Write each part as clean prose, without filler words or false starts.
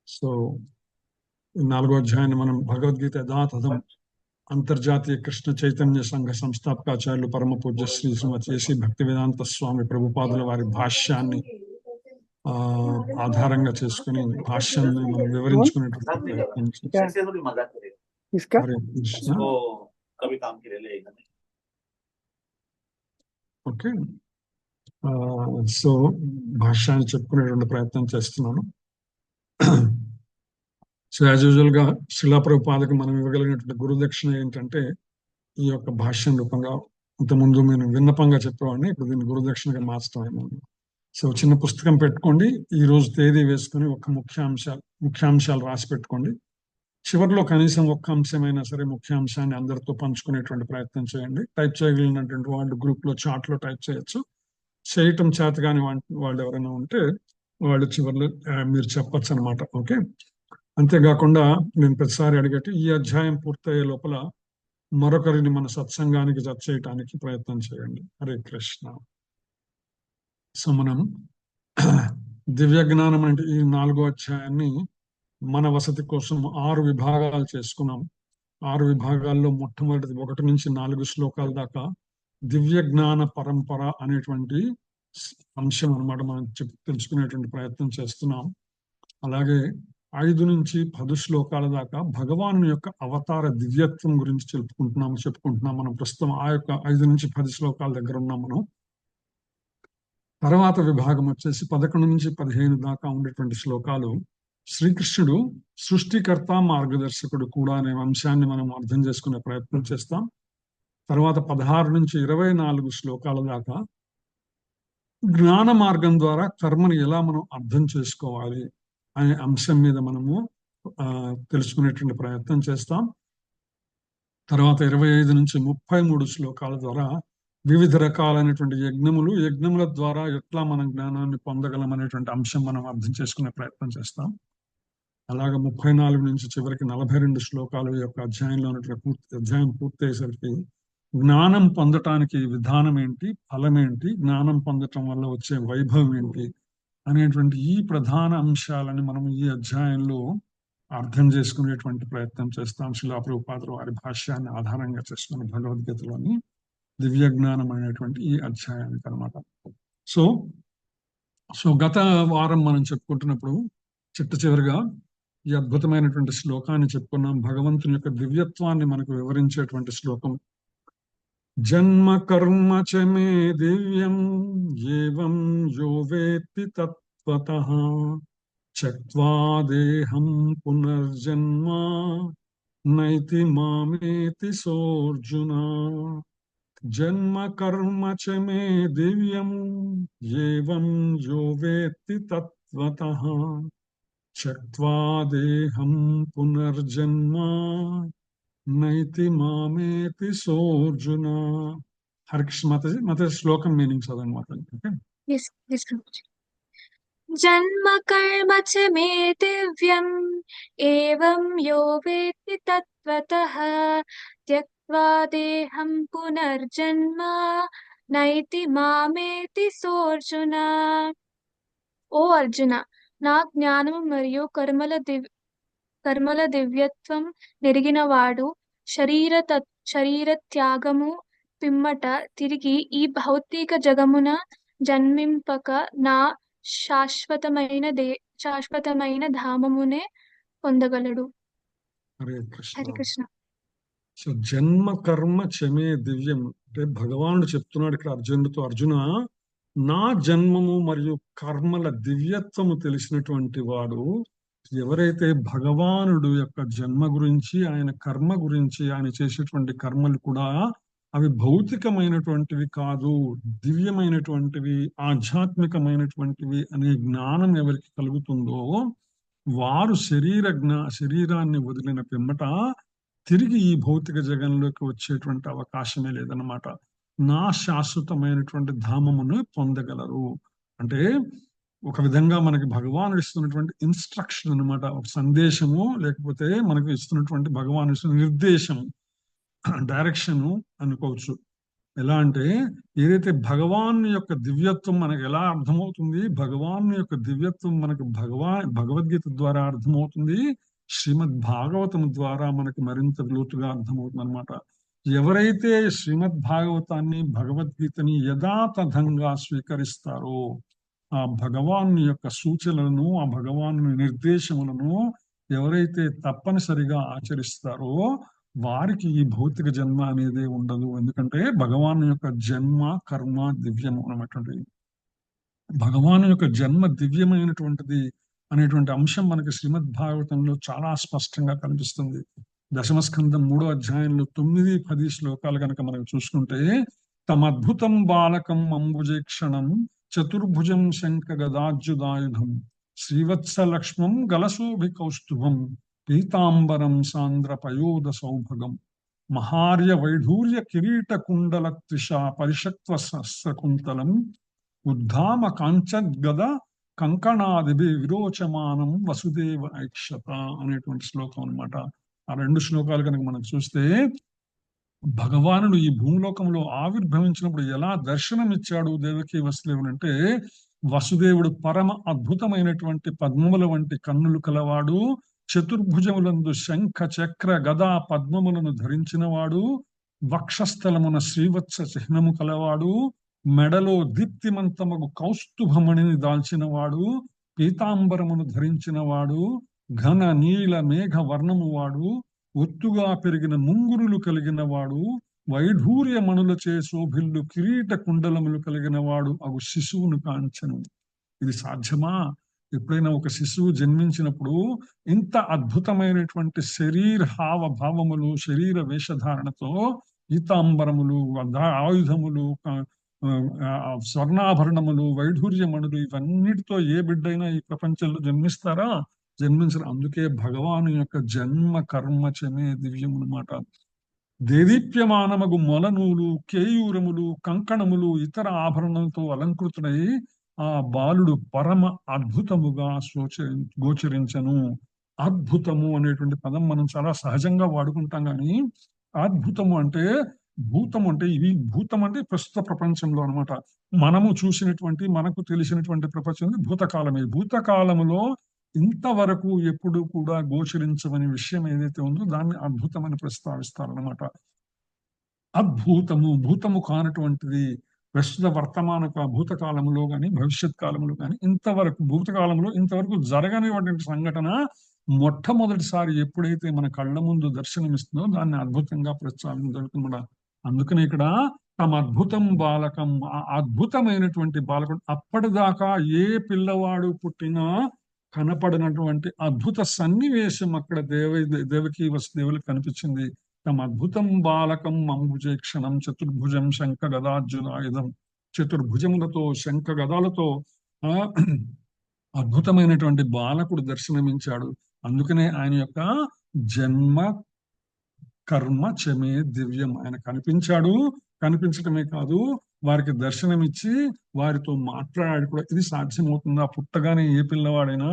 So ఈ 4వ అధ్యాయాన్ని మనం భగవద్గీత యథాతథం అంతర్జాతీయ కృష్ణ చైతన్య సంఘ సంస్థాపకాచార్యులు పరమ పూజ్య శ్రీ శ్రీమతి ఏసీ భక్తి వేదాంత స్వామి ప్రభుపాదుల వారి భాష్యాన్ని ఆధారంగా చేసుకుని భాష్యాన్ని మనం వివరించుకునేటువంటి ప్రయత్నం చేస్తాం. ఓకే, సో భాష్యాన్ని చెప్పుకునేటువంటి ప్రయత్నం చేస్తున్నాను. సో యాజ్ యూజువల్ గా శిలా ప్రభుపాదకు మనం ఇవ్వగలిగినటువంటి గురుదక్షిణ ఏంటంటే ఈ యొక్క భాష్యం రూపంగా, ఇంతకుముందు నేను విన్నపంగా చెప్పేవాడిని, ఇప్పుడు దీన్ని గురుదక్షిణగా మార్చడం అయింది. సో చిన్న పుస్తకం పెట్టుకోండి, ఈ రోజు తేదీ వేసుకుని ముఖ్యాంశాలు రాసి పెట్టుకోండి. చివరిలో కనీసం ఒక్క అంశమైనా సరే ముఖ్యాంశాన్ని అందరితో పంచుకునేటువంటి ప్రయత్నం చేయండి. టైప్ చేయగలిగినటువంటి వాళ్ళు గ్రూప్ లో చాట్ లో టైప్ చేయొచ్చు. చేయటం చేత కాని వాళ్ళు ఎవరైనా ఉంటే వాళ్ళు చివరిలో మీరు చెప్పచ్చు అనమాట. ఓకే, అంతేకాకుండా నేను ప్రతిసారి అడిగేటి ఈ అధ్యాయం పూర్తయ్యే లోపల మరొకరిని మన సత్సంగానికి జత చేయటానికి ప్రయత్నం చేయండి. హరే కృష్ణ. సో మనం దివ్య జ్ఞానం అంటే ఈ 4వ అధ్యాయాన్ని మన వసతి కోసం 6 విభాగాలు చేసుకున్నాం. 6 విభాగాల్లో మొట్టమొదటిది 1 నుంచి 4 శ్లోకాల దాకా దివ్య జ్ఞాన పరంపర అనేటువంటి అంశం అనమాట మనం తెలుసుకునేటువంటి ప్రయత్నం చేస్తున్నాం. అలాగే 5 నుంచి 10 శ్లోకాల దాకా భగవాను యొక్క అవతార దివ్యత్వం గురించి చెప్పుకుంటున్నాం మనం ప్రస్తుతం. ఆ యొక్క 5 నుంచి 10 శ్లోకాల దగ్గర ఉన్నాం మనం. తర్వాత విభాగం వచ్చేసి 11 నుంచి 15 దాకా ఉండేటువంటి శ్లోకాలు శ్రీకృష్ణుడు సృష్టికర్త మార్గదర్శకుడు కూడా అనే అంశాన్ని మనం అర్థం చేసుకునే ప్రయత్నం చేస్తాం. తర్వాత 16 నుంచి 24 శ్లోకాల దాకా జ్ఞాన మార్గం ద్వారా కర్మని ఎలా మనం అర్థం చేసుకోవాలి అనే అంశం మీద మనము తెలుసుకునేటువంటి ప్రయత్నం చేస్తాం. తర్వాత 25 నుంచి 33 శ్లోకాల ద్వారా వివిధ రకాలైనటువంటి యజ్ఞముల ద్వారా ఎట్లా మనం జ్ఞానాన్ని పొందగలం అనేటువంటి అంశం మనం అర్థం చేసుకునే ప్రయత్నం చేస్తాం. అలాగే 34 నుంచి చివరికి 42 శ్లోకాల యొక్క అధ్యాయంలో ఉన్నటువంటి అధ్యాయం పూర్తయ్యేసరికి జ్ఞానం పొందటానికి విధానం ఏంటి, ఫలం ఏంటి, జ్ఞానం పొందటం వల్ల వచ్చే వైభవం ఏంటి అనేటువంటి ఈ ప్రధాన అంశాలని మనం ఈ అధ్యాయంలో అర్థం చేసుకునేటువంటి ప్రయత్నం చేస్తాం. శిలా ప్రభుపాదుల వారి భాష్యాన్ని ఆధారంగా చేసుకుని భగవద్గీతలోని దివ్య జ్ఞానం అనేటువంటి ఈ అధ్యాయానికి అనమాట. సో గత వారం మనం చెప్పుకుంటున్నప్పుడు చివరిగా ఈ అద్భుతమైనటువంటి శ్లోకాన్ని చెప్పుకున్నాం. భగవంతుని యొక్క దివ్యత్వాన్ని మనకు వివరించేటువంటి శ్లోకం. జన్మ కర్మ చ మే దివ్యం ఏవం యో వేత్తి తత్వతః త్యక్త్వా దేహం పునర్జన్మ నైతి మామేతి సోర్జున. జన్మ కర్మ చ మే దివ్యం ఏవం యో వేత్తి తత్వతః త్యక్త్వా దేహం పునర్జన్మ నైతి మామేతి సోర్జున. హరికృష్ణ మాతాజీ శ్లోకం మీనింగ్ చదవండి మాతాజీ. జన్మ కర్మ చ మే దివ్యం ఏవం యో వేత్తి తత్వతః త్యక్త్వా దేహం పునర్జన్మ నైతి మామేతి సోర్జున. ఓ అర్జున, నా జ్ఞానము మరియు కర్మల దివ్యత్వం నెరిగినవాడు శరీర త్యాగము పిమ్మట తిరిగి ఈ భౌతిక జగమున జన్మింపక నా శాశ్వతమైన ధామమునే పొందగలడు. హరే కృష్ణ. సో జన్మ కర్మ చమే దివ్యం అంటే భగవానుడు చెప్తున్నాడు ఇక్కడ అర్జునుడితో, అర్జున నా జన్మము మరియు కర్మల దివ్యత్వము తెలిసినటువంటి వాడు ఎవరైతే భగవానుడు యొక్క జన్మ గురించి, ఆయన కర్మ గురించి, ఆయన చేసేటువంటి కర్మలు కూడా అవి భౌతికమైనటువంటివి కాదు, దివ్యమైనటువంటివి, ఆధ్యాత్మికమైనటువంటివి అనే జ్ఞానం ఎవరికి కలుగుతుందో వారు శరీరాన్ని వదిలిన పిమ్మట తిరిగి ఈ భౌతిక జగంలోకి వచ్చేటువంటి అవకాశమే లేదన్నమాట. నా శాశ్వతమైనటువంటి ధామమును పొందగలరు. అంటే ఒక విధంగా మనకి భగవానుడు ఇస్తున్నటువంటి ఇన్స్ట్రక్షన్ అనమాట, ఒక సందేశము, లేకపోతే మనకు ఇస్తున్నటువంటి భగవాను ఇస్తున్న నిర్దేశము, డైరెక్షన్ అనుకోవచ్చు. ఎలా అంటే ఏదైతే భగవాన్ యొక్క దివ్యత్వం మనకు ఎలా అర్థమవుతుంది, భగవాన్ యొక్క దివ్యత్వం మనకు భగవద్గీత ద్వారా అర్థమవుతుంది, శ్రీమద్ భాగవతం ద్వారా మనకు మరింత లోతుగా అర్థమవుతుంది అనమాట. ఎవరైతే శ్రీమద్ భాగవతాన్ని భగవద్గీతని యథాతథంగా స్వీకరిస్తారో, ఆ భగవాన్ యొక్క సూచనలను, ఆ భగవాన్ నిర్దేశములను ఎవరైతే తప్పనిసరిగా ఆచరిస్తారో వారికి ఈ భౌతిక జన్మ అనేది ఉండదు. ఎందుకంటే భగవాన్ యొక్క జన్మ కర్మ దివ్యము అన్నటువంటి భగవాన్ యొక్క జన్మ దివ్యమైనటువంటిది అనేటువంటి అంశం మనకి శ్రీమద్ భాగవతంలో చాలా స్పష్టంగా కనిపిస్తుంది. దశమస్కంధం 3వ అధ్యాయంలో 9, 10 శ్లోకాలు కనుక మనం చూసుకుంటే, తమద్భుతం బాలకం అంబుజేక్షణం చతుర్భుజం శంఖ గదాజ్యుదాయుధం శ్రీవత్స లక్ష్మం గలశోభి కౌస్తుభం పీతాంబరం సాంద్ర పయోద సౌభగం మహార్య వైఢూర్య కిరీట కుండల త్రిషా పరిషత్వ సహస్రకుంతలం ఉద్ధామ కాంచద్గద కంకణాదిభి విరోచమానం వసుదేవ ఐక్షత అనేటువంటి శ్లోకం అన్నమాట. ఆ 2 శ్లోకాలు కనుక మనం చూస్తే, భగవానుడు ఈ భూలోకంలో ఆవిర్భవించినప్పుడు ఎలా దర్శనమిచ్చాడు దేవకి వసుదేవుడు అంటే, వసుదేవుడు పరమ అద్భుతమైనటువంటి పద్మముల వంటి కన్నులు కలవాడు, చతుర్భుజములందు శంఖ చక్ర గదా పద్మములను ధరించినవాడు, వక్షస్థలమున శ్రీవత్స చిహ్నము కలవాడు, మెడలో దీప్తిమంతమగు కౌస్తుభమణిని దాల్చినవాడు, పీతాంబరమును ధరించినవాడు, ఘన నీల మేఘ వర్ణము వాడు, ఒత్తుగా పెరిగిన ముంగురులు కలిగిన వాడు, వైఢూర్యమణులచే శోభిల్లు కిరీట కుండలములు కలిగిన వాడు అగు శిశువును కాంచను. ఇది సాధ్యమా? ఎప్పుడైనా ఒక శిశువు జన్మించినప్పుడు ఇంత అద్భుతమైనటువంటి శరీర హావభావములు, శరీర వేషధారణతో, పీతాంబరములు, ఆయుధములు, స్వర్ణాభరణములు, వైఢూర్యమణులు, ఇవన్నిటితో ఏ బిడ్డైనా ఈ ప్రపంచంలో జన్మిస్తారా? జన్మించరు. అందుకే భగవాను యొక్క జన్మ కర్మ చమే దివ్యం అన్నమాట. దేదీప్యమానమగు మొలనూలు, కేయూరములు, కంకణములు, ఇతర ఆభరణలతో అలంకృతుడై ఆ బాలుడు పరమ అద్భుతముగా గోచరించను. అద్భుతము అనేటువంటి పదం మనం చాలా సహజంగా వాడుకుంటాం, కానీ అద్భుతము అంటే, భూతం అంటే, ఇవి భూతం అంటే ప్రస్తుత ప్రపంచంలో అనమాట. మనము చూసినటువంటి, మనకు తెలిసినటువంటి ప్రపంచం భూతకాలమే. భూతకాలములో ఇంతవరకు ఎప్పుడు కూడా గోచరించమని విషయం ఏదైతే ఉందో దాన్ని అద్భుతమని ప్రస్తావిస్తారనమాట. అద్భుతము, భూతము కానటువంటిది ప్రస్తుత వర్తమాన భూతకాలంలో కానీ భవిష్యత్ కాలంలో కానీ ఇంతవరకు, భూతకాలంలో ఇంతవరకు జరగనిటువంటి సంఘటన మొట్టమొదటిసారి ఎప్పుడైతే మన కళ్ళ ముందు దర్శనమిస్తుందో దాన్ని అద్భుతంగా ప్రస్తావించబడుతుంది. అందుకని ఇక్కడ తమ అద్భుతం బాలకం, ఆ అద్భుతమైనటువంటి బాలకుడు, అప్పటిదాకా ఏ పిల్లవాడు పుట్టినా కనపడినటువంటి అద్భుత సన్నివేశం అక్కడ దేవకి వసుదేవులకు కనిపించింది. తమ అద్భుతం బాలకం అంబుజేక్షణం చతుర్భుజం శంఖ గదార్జునాయుధం, చతుర్భుజములతో శంఖ గదాలతో అద్భుతమైనటువంటి బాలకుడు దర్శనమించాడు. అందుకనే ఆయన యొక్క జన్మ కర్మ చమే దివ్యం. ఆయన కనిపించాడు, కనిపించటమే కాదు వారికి దర్శనమిచ్చి వారితో మాట్లాడి కూడా. ఇది సాధ్యమవుతుందా? పుట్టగానే ఏ పిల్లవాడైనా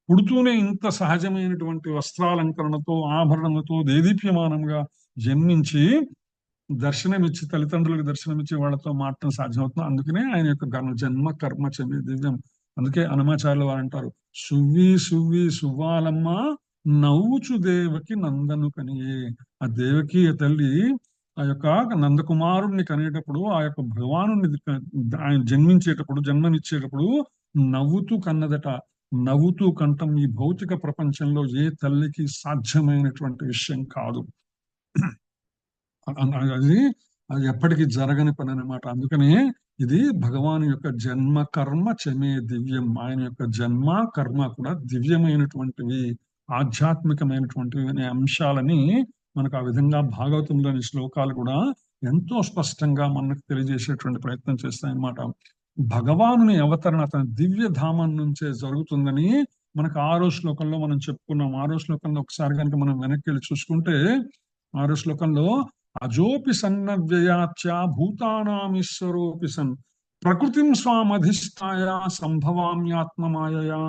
పుడుతూనే ఇంత సహజమైనటువంటి వస్త్రాలంకరణతో, ఆభరణలతో దేదీప్యమానంగా జన్మించి దర్శనమిచ్చి, తల్లిదండ్రులకు దర్శనమిచ్చి వాళ్ళతో మాట్లాడటం సాధ్యమవుతుంది. అందుకనే ఆయన యొక్క జన్మ కర్మ చమే దివ్యం. అందుకే అనమాచార్యులు వారు అంటారు, సువ్వి సువ్వి సువ్వాలమ్మ నవ్వుచు దేవకి నందను కనియే. ఆ దేవకి తల్లి ఆ యొక్క నందకుమారుణ్ణి కనేటప్పుడు, ఆ యొక్క భగవాను ఆయన జన్మించేటప్పుడు, జన్మనిచ్చేటప్పుడు నవ్వుతూ కన్నదట. నవ్వుతూ కంఠం ఈ భౌతిక ప్రపంచంలో ఏ తల్లికి సాధ్యమైనటువంటి విషయం కాదు. అది ఎప్పటికీ జరగని పని అనమాట. అందుకనే ఇది భగవాను యొక్క జన్మ కర్మ చమే దివ్యం. ఆయన యొక్క జన్మ కర్మ కూడా దివ్యమైనటువంటివి, ఆధ్యాత్మికమైనటువంటివి అనే అంశాలని మనకు ఆ విధంగా భాగవతంలోని శ్లోకాలు కూడా ఎంతో స్పష్టంగా మనకు తెలియజేసేటువంటి ప్రయత్నం చేస్తాయన్నమాట. భగవానుని అవతరణ అతని దివ్య ధామం నుంచే జరుగుతుందని మనకు 6వ శ్లోకంలో మనం చెప్పుకున్నాం. 6వ శ్లోకంలో ఒకసారి కనుక మనం వెనక్కి వెళ్ళి చూసుకుంటే, 6వ శ్లోకంలో అజోపి సన్నవ్యయాచ్య భూతానామీశ్వరోపి సన్ ప్రకృతిం స్వామధిష్టాయ సంభవామ్యాత్మమాయయా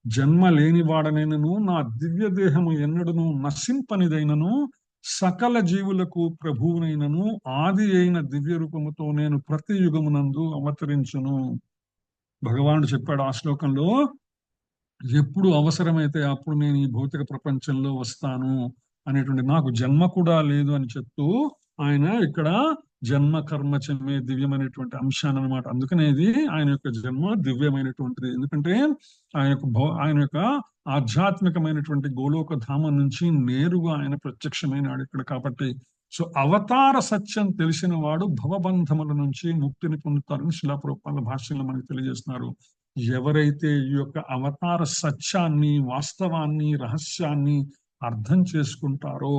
జన్మ లేనివాడనైనను నా దివ్య దేహము ఎన్నడును నశింపనిదైనను సకల జీవులకు ప్రభువునైనను ఆది అయిన దివ్య రూపముతో నేను ప్రతి యుగమునందు అవతరించును. భగవానుడు చెప్పాడు ఆ శ్లోకంలో, ఎప్పుడు అవసరమైతే అప్పుడు నేను ఈ భౌతిక ప్రపంచంలో వస్తాను అనేటువంటి, నాకు జన్మ కూడా లేదు అని చెప్తూ ఆయన ఇక్కడ జన్మ కర్మ చెమ్మే దివ్యమైనటువంటి అంశాన్ని అనమాట. అందుకనే ఇది ఆయన యొక్క జన్మ దివ్యమైనటువంటిది. ఎందుకంటే ఆయన యొక్క ఆధ్యాత్మికమైనటువంటి గోలోక ధామం నుంచి నేరుగా ఆయన ప్రత్యక్షమైనాడు ఇక్కడ. కాబట్టి సో అవతార సత్యం తెలిసిన వాడు భవబంధముల నుంచి ముక్తిని పొందుతారని శిలా ప్రభుపాద భాష్యంలో మనకు తెలియజేస్తున్నారు. ఎవరైతే ఈ యొక్క అవతార సత్యాన్ని, వాస్తవాన్ని, రహస్యాన్ని అర్థం చేసుకుంటారో,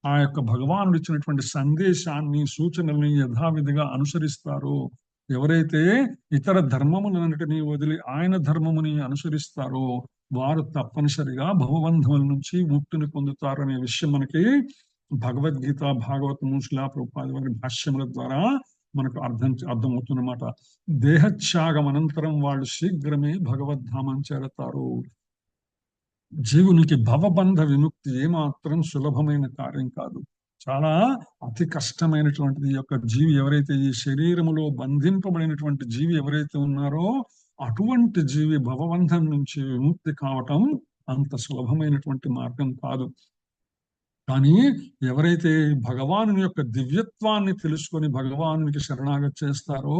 ఆ యొక్క భగవానుడు ఇచ్చినటువంటి సందేశాన్ని, సూచనల్ని యథావిధిగా అనుసరిస్తారో, ఎవరైతే ఇతర ధర్మములన్నిటినీ వదిలి ఆయన ధర్మముని అనుసరిస్తారో, వారు తప్పనిసరిగా భవబంధముల నుంచి ముక్తిని పొందుతారనే విషయం మనకి భగవద్గీత, భాగవతము, శిలా ప్రభుపాద వారి భాష్యముల ద్వారా మనకు అర్థమవుతున్నమాట. దేహత్యాగం అనంతరం వాళ్ళు శీఘ్రమే భగవద్ధామం చేరతారు. జీవునికి భవబంధ విముక్తి ఏమాత్రం సులభమైన కార్యం కాదు, చాలా అతి కష్టమైనటువంటిది. ఈ యొక్క జీవి ఎవరైతే, ఈ శరీరములో బంధింపబడినటువంటి జీవి ఎవరైతే ఉన్నారో, అటువంటి జీవి భవబంధం నుంచి విముక్తి కావటం అంత సులభమైనటువంటి మార్గం కాదు. కానీ ఎవరైతే భగవాను యొక్క దివ్యత్వాన్ని తెలుసుకొని భగవానునికి శరణాగతి చేస్తారో,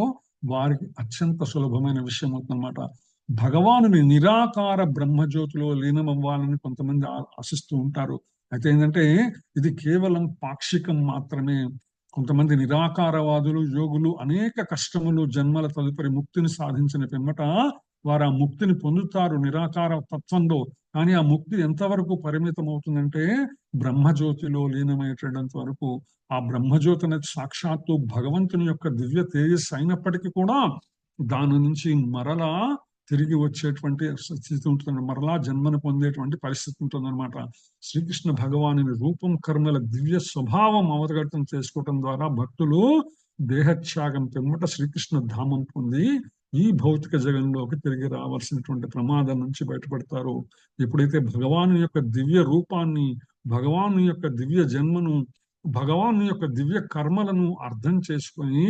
వారికి అత్యంత సులభమైన విషయం అవుతుందన్నమాట. భగవానుని నిరాకార బ్రహ్మజ్యోతిలో లీనమవ్వాలని కొంతమంది ఆశిస్తూ ఉంటారు. అయితే ఏంటంటే ఇది కేవలం పాక్షికం మాత్రమే. కొంతమంది నిరాకారవాదులు, యోగులు అనేక కష్టములు, జన్మల తదుపరి ముక్తిని సాధించిన పిమ్మట వారు ఆ ముక్తిని పొందుతారు నిరాకార తత్వంలో. కానీ ఆ ముక్తి ఎంతవరకు పరిమితం అవుతుందంటే బ్రహ్మజ్యోతిలో లీనమయ్యేటంత వరకు. ఆ బ్రహ్మజ్యోతి అనేది సాక్షాత్తు భగవంతుని యొక్క దివ్య తేజస్సు అయినప్పటికీ కూడా దాని నుంచి మరలా తిరిగి వచ్చేటువంటి స్థితి ఉంటుంది, మరలా జన్మను పొందేటువంటి పరిస్థితి ఉంటుంది అనమాట. శ్రీకృష్ణ భగవాని రూపం, కర్మల దివ్య స్వభావం అవగతం చేసుకోవటం ద్వారా భక్తులు దేహత్యాగం పిమ్మట శ్రీకృష్ణ ధామం పొంది ఈ భౌతిక జగంలోకి తిరిగి రావాల్సినటువంటి ప్రమాదం నుంచి బయటపడతారు. ఎప్పుడైతే భగవాను యొక్క దివ్య రూపాన్ని, భగవాను యొక్క దివ్య జన్మను, భగవాను యొక్క దివ్య కర్మలను అర్థం చేసుకొని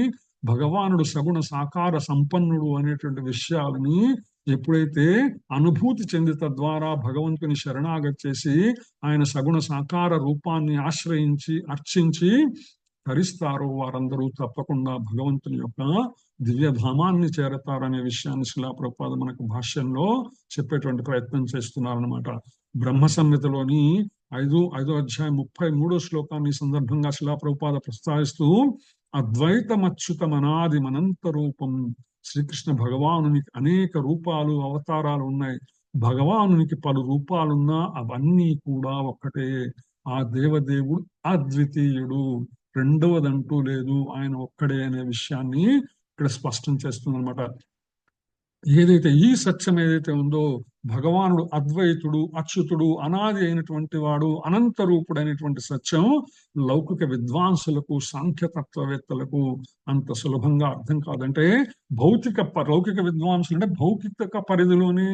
భగవానుడు సగుణ సాకార సంపన్నుడు అనేటువంటి విషయాలని ఎప్పుడైతే అనుభూతి చెంది తద్వారా భగవంతుని శరణాగతి చేసి ఆయన సగుణ సాకార రూపాన్ని ఆశ్రయించి అర్చించి ధరిస్తారో, వారందరూ తప్పకుండా భగవంతుని యొక్క దివ్యధామాన్ని చేరతారనే విషయాన్ని శిలా ప్రభుపాద మనకు భాష్యంలో చెప్పేటువంటి ప్రయత్నం చేస్తున్నారనమాట. బ్రహ్మ సంహితలోని 5వ అధ్యాయం 33వ శ్లోకాన్ని సందర్భంగా శిలా ప్రభుపాద ప్రస్తావిస్తూ, అద్వైతమచ్యుతమనాది మనంత రూపం. శ్రీకృష్ణ భగవానునికి అనేక రూపాలు, అవతారాలు ఉన్నాయి. భగవానునికి పలు రూపాలున్నా అవన్నీ కూడా ఒక్కటే. ఆ దేవదేవుడు అద్వితీయుడు, రెండవదంటూ లేదు, ఆయన ఒక్కడే అనే విషయాన్ని ఇక్కడ స్పష్టం చేస్తుంది అనమాట. ఏదైతే ఈ సత్యం ఏదైతే ఉందో, భగవానుడు అద్వైతుడు, అచ్యుతుడు, అనాది అయినటువంటి వాడు, అనంత రూపుడైనటువంటి సత్యం లౌకిక విద్వాంసులకు, సాంఖ్యతత్వవేత్తలకు అంత సులభంగా అర్థం కాదంటే, లౌకిక విద్వాంసులు అంటే భౌతిక పరిధిలోనే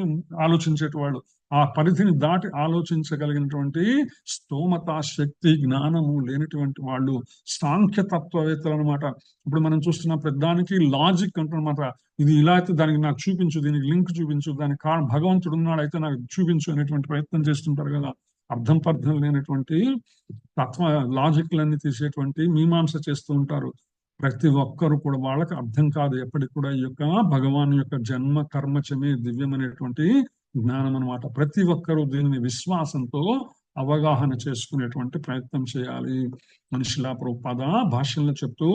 ఆలోచించేటివాడు, ఆ పరిధిని దాటి ఆలోచించగలిగినటువంటి స్తోమత, శక్తి, జ్ఞానము లేనటువంటి వాళ్ళు సాంఖ్యతత్వవేత్తలు అనమాట. ఇప్పుడు మనం చూస్తున్న ప్రతిదానికి లాజిక్ అంటున్నమాట. ఇది ఇలా అయితే దానికి నాకు చూపించు, దీనికి లింక్ చూపించు, దానికి కారణం భగవంతుడు ఉన్నాడు అయితే నాకు చూపించు అనేటువంటి ప్రయత్నం చేస్తుంటారు కదా. అర్థం పర్థం లేనటువంటి లాజిక్లన్నీ తీసేటువంటి మీమాంస చేస్తూ ఉంటారు. ప్రతి ఒక్కరు కూడా వాళ్ళకి అర్థం కాదు ఎప్పటికి కూడా ఈ యొక్క భగవాన్ యొక్క జన్మ కర్మచమే దివ్యమైనటువంటి జ్ఞానం అనమాట. ప్రతి ఒక్కరూ దీనిని విశ్వాసంతో అవగాహన చేసుకునేటువంటి ప్రయత్నం చేయాలి అని శిలా ప్రభుపాద భాష్యంలో చెప్తూ,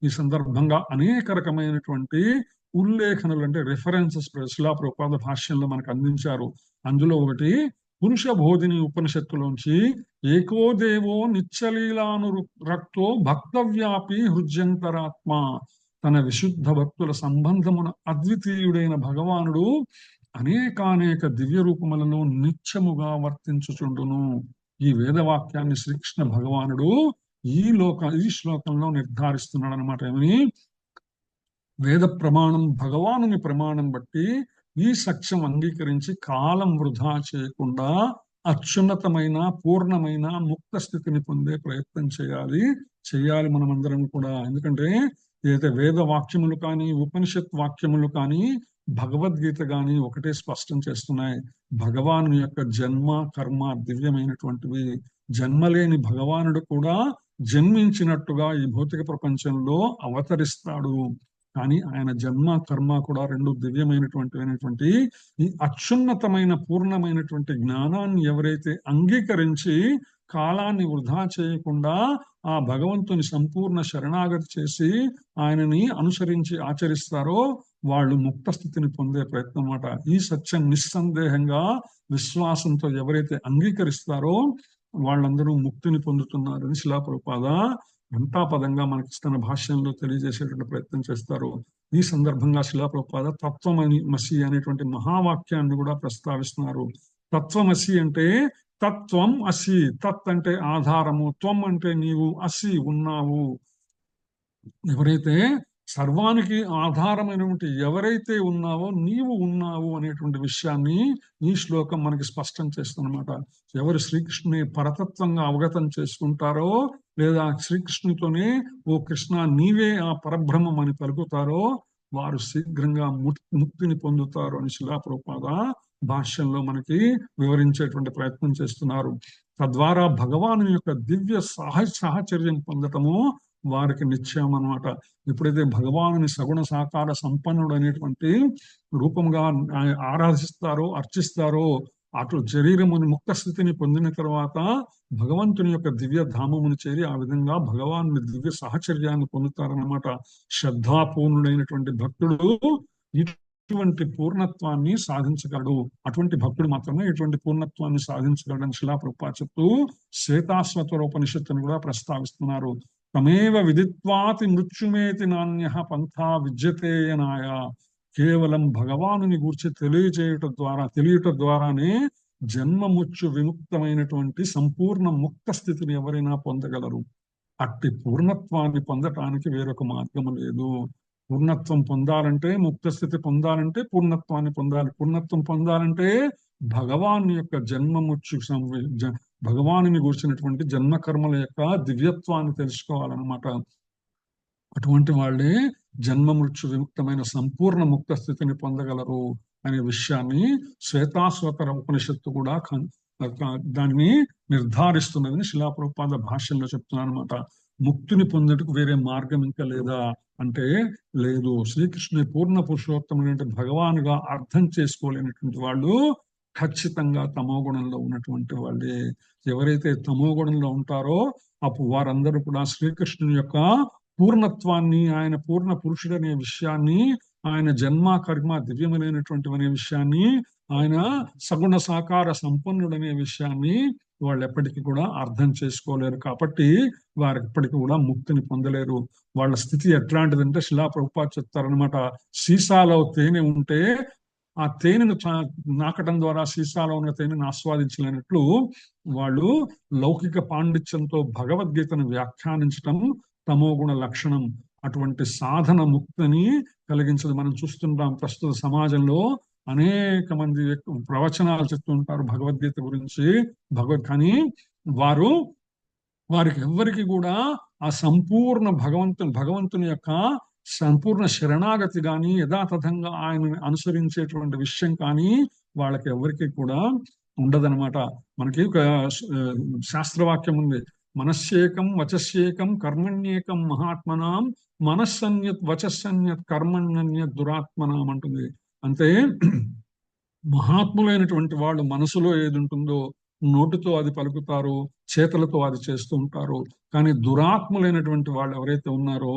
ఈ సందర్భంగా అనేక రకమైనటువంటి ఉల్లేఖనలు అంటే రెఫరెన్సెస్ శిలా ప్రభుపాద భాష్యంలో మనకు అందించారు. అందులో ఒకటి పురుష బోధిని ఉపనిషత్తులోంచి, ఏకో దేవో నిత్యలీలానురక్తో భక్తవ్యాపి హృజ్యంతరాత్మ. తన విశుద్ధ భక్తుల సంబంధమున అద్వితీయుడైన భగవానుడు అనేకానేక దివ్య రూపములలో నిత్యముగా వర్తించుచుండును. ఈ వేదవాక్యాన్ని శ్రీకృష్ణ భగవానుడు ఈ శ్లోకంలో నిర్ధారిస్తున్నాడు అనమాట. ఏమని? వేద ప్రమాణం, భగవానుని ప్రమాణం బట్టి ఈ సత్యం అంగీకరించి కాలం వృధా చేయకుండా అత్యున్నతమైన పూర్ణమైన ముక్త స్థితిని పొందే ప్రయత్నం చేయాలి మనమందరం కూడా. ఎందుకంటే ఏదైతే వేద వాక్యములు కానీ ఉపనిషత్ వాక్యములు కానీ భగవద్గీత కానీ ఒకటే స్పష్టం చేస్తున్నాయి. భగవాను యొక్క జన్మ కర్మ దివ్యమైనటువంటివి. జన్మలేని భగవానుడు కూడా జన్మించినట్టుగా ఈ భౌతిక ప్రపంచంలో అవతరిస్తాడు. కానీ ఆయన జన్మ కర్మ కూడా రెండు దివ్యమైనటువంటి ఈ అత్యున్నతమైన పూర్ణమైనటువంటి జ్ఞానాన్ని ఎవరైతే అంగీకరించి కాలాన్ని వృధా చేయకుండా ఆ భగవంతుని సంపూర్ణ శరణాగతి చేసి ఆయనని అనుసరించి ఆచరిస్తారో వాళ్ళు ముక్త స్థితిని పొందే ప్రయత్నం అన్నమాట. ఈ సత్యం నిస్సందేహంగా విశ్వాసంతో ఎవరైతే అంగీకరిస్తారో వాళ్ళందరూ ముక్తిని పొందుతున్నారని శిలా ప్రభుపాద ఘంటాపదంగా మనకి తన భాష్యంలో తెలియజేసేటువంటి ప్రయత్నం చేస్తారు. ఈ సందర్భంగా శిలా ప్రభుపాద తత్వమసి అనేటువంటి మహావాక్యాన్ని కూడా ప్రస్తావిస్తున్నారు. తత్వమసి అంటే తత్వం అసి. తత్ అంటే ఆధారము, త్వం అంటే నీవు, అసి ఉన్నావు. ఎవరైతే సర్వానికి ఆధారమైనటువంటి ఎవరైతే ఉన్నావో నీవు ఉన్నావు అనేటువంటి విషయాన్ని ఈ శ్లోకం మనకి స్పష్టం చేస్తుందన్నమాట. ఎవరు శ్రీకృష్ణుని పరతత్వంగా అవగతం చేసుకుంటారో లేదా శ్రీకృష్ణునితోనే ఓ కృష్ణ నీవే ఆ పరబ్రహ్మం అని పలుకుతారో వారు శీఘ్రంగా ముక్తిని పొందుతారు అని శిలా ప్రభుపాద భాష్యంలో మనకి వివరించేటువంటి ప్రయత్నం చేస్తున్నారు. తద్వారా భగవాను యొక్క దివ్య సాహచర్యం పొందటము వారికి నిశ్చయం అన్నమాట. ఎప్పుడైతే భగవానుని సగుణ సాకార సంపన్నుడు అనేటువంటి రూపంగా ఆరాధిస్తారో అర్చిస్తారో అటు శరీరముని ముక్త స్థితిని పొందిన తర్వాత భగవంతుని యొక్క దివ్య ధామమును చేరి ఆ విధంగా భగవానుని దివ్య సాహచర్యాన్ని పొందుతారన్నమాట. శ్రద్ధాపూర్ణుడైనటువంటి భక్తుడు ఇటువంటి పూర్ణత్వాన్ని సాధించగలడు. అటువంటి భక్తుడు మాత్రమే ఇటువంటి పూర్ణత్వాన్ని సాధించగలడని శిలా ప్రభుపాద చెప్తూ శ్వేతాశ్వతరోపనిషత్తును కూడా ప్రస్తావిస్తున్నారు. తమేవ విదిత్వాతి మృత్యుమేతి నాణ్య పంథా విద్యతేయనాయ. కేవలం భగవానుని గూర్చి తెలియట ద్వారానే జన్మముచ్చు విముక్తమైనటువంటి సంపూర్ణ ముక్త స్థితిని ఎవరైనా పొందగలరు. అట్టి పూర్ణత్వాన్ని పొందటానికి వేరొక మార్గం లేదు. పూర్ణత్వం పొందాలంటే, ముక్త స్థితి పొందాలంటే పూర్ణత్వాన్ని పొందాలి. పూర్ణత్వం పొందాలంటే భగవాన్ యొక్క జన్మముచ్చు భగవానుని కూర్చున్నటువంటి జన్మకర్మల యొక్క దివ్యత్వాన్ని తెలుసుకోవాలన్నమాట. అటువంటి వాళ్ళే జన్మ మృత్యు విముక్తమైన సంపూర్ణ ముక్త స్థితిని పొందగలరు అనే విషయాన్ని శ్వేతాశ్వతర ఉపనిషత్తు కూడా దాన్ని నిర్ధారిస్తున్నదని శిలా ప్రభుపాద భాష్యంలో చెప్తున్నాను అనమాట. ముక్తిని పొందేందుకు వేరే మార్గం ఇంకా లేదా అంటే లేదు. శ్రీకృష్ణుని పూర్ణ పురుషోత్తముడు భగవానుగా అర్థం చేసుకోలేనటువంటి వాళ్ళు ఖచ్చితంగా తమో గుణంలో ఉన్నటువంటి వాళ్ళే. ఎవరైతే తమో గుణంలో ఉంటారో అప్పుడు వారందరూ కూడా శ్రీకృష్ణుని యొక్క పూర్ణత్వాన్ని, ఆయన పూర్ణ పురుషుడు అనే విషయాన్ని, ఆయన జన్మ కర్మ దివ్యమైనటువంటి అనే విషయాన్ని, ఆయన సగుణ సాకార సంపన్నుడు అనే విషయాన్ని వాళ్ళు ఎప్పటికీ కూడా అర్థం చేసుకోలేరు. కాబట్టి వారు ఎప్పటికీ కూడా ముక్తిని పొందలేరు. వాళ్ళ స్థితి ఎట్లాంటిదంటే శిలా ప్రభుపాద చెప్తారనమాట. సీసాలో తేనె ఉంటే ఆ తేనెను నాకటం ద్వారా సీసాలో ఉన్న తేనెను ఆస్వాదించలేనట్లు వాళ్ళు లౌకిక పాండిత్యంతో భగవద్గీతను వ్యాఖ్యానించటం తమోగుణ లక్షణం. అటువంటి సాధన ముక్తిని కలిగించదు. మనం చూస్తుంటాం ప్రస్తుత సమాజంలో అనేక మంది ప్రవచనాలు చెప్తూ ఉంటారు భగవద్గీత గురించి. కానీ వారికి ఎవ్వరికి కూడా ఆ సంపూర్ణ భగవంతుని యొక్క సంపూర్ణ శరణాగతి కానీ యథాతథంగా ఆయనని అనుసరించేటువంటి విషయం కానీ వాళ్ళకి ఎవరికి కూడా ఉండదనమాట. మనకి ఒక శాస్త్రవాక్యం ఉంది, మనస్యేకం వచస్యేకం కర్మణ్యేకం మహాత్మనాం మనస్సన్యత్ వచస్సన్యత్ కర్మణ్యన్యత్ దురాత్మనాం అంటుంది. అంటే మహాత్ములైనటువంటి వాళ్ళు మనసులో ఏది ఉంటుందో నోటితో అది పలుకుతారు, చేతులతో అది చేస్తూ ఉంటారు. కానీ దురాత్ములైనటువంటి వాళ్ళు ఎవరైతే ఉన్నారో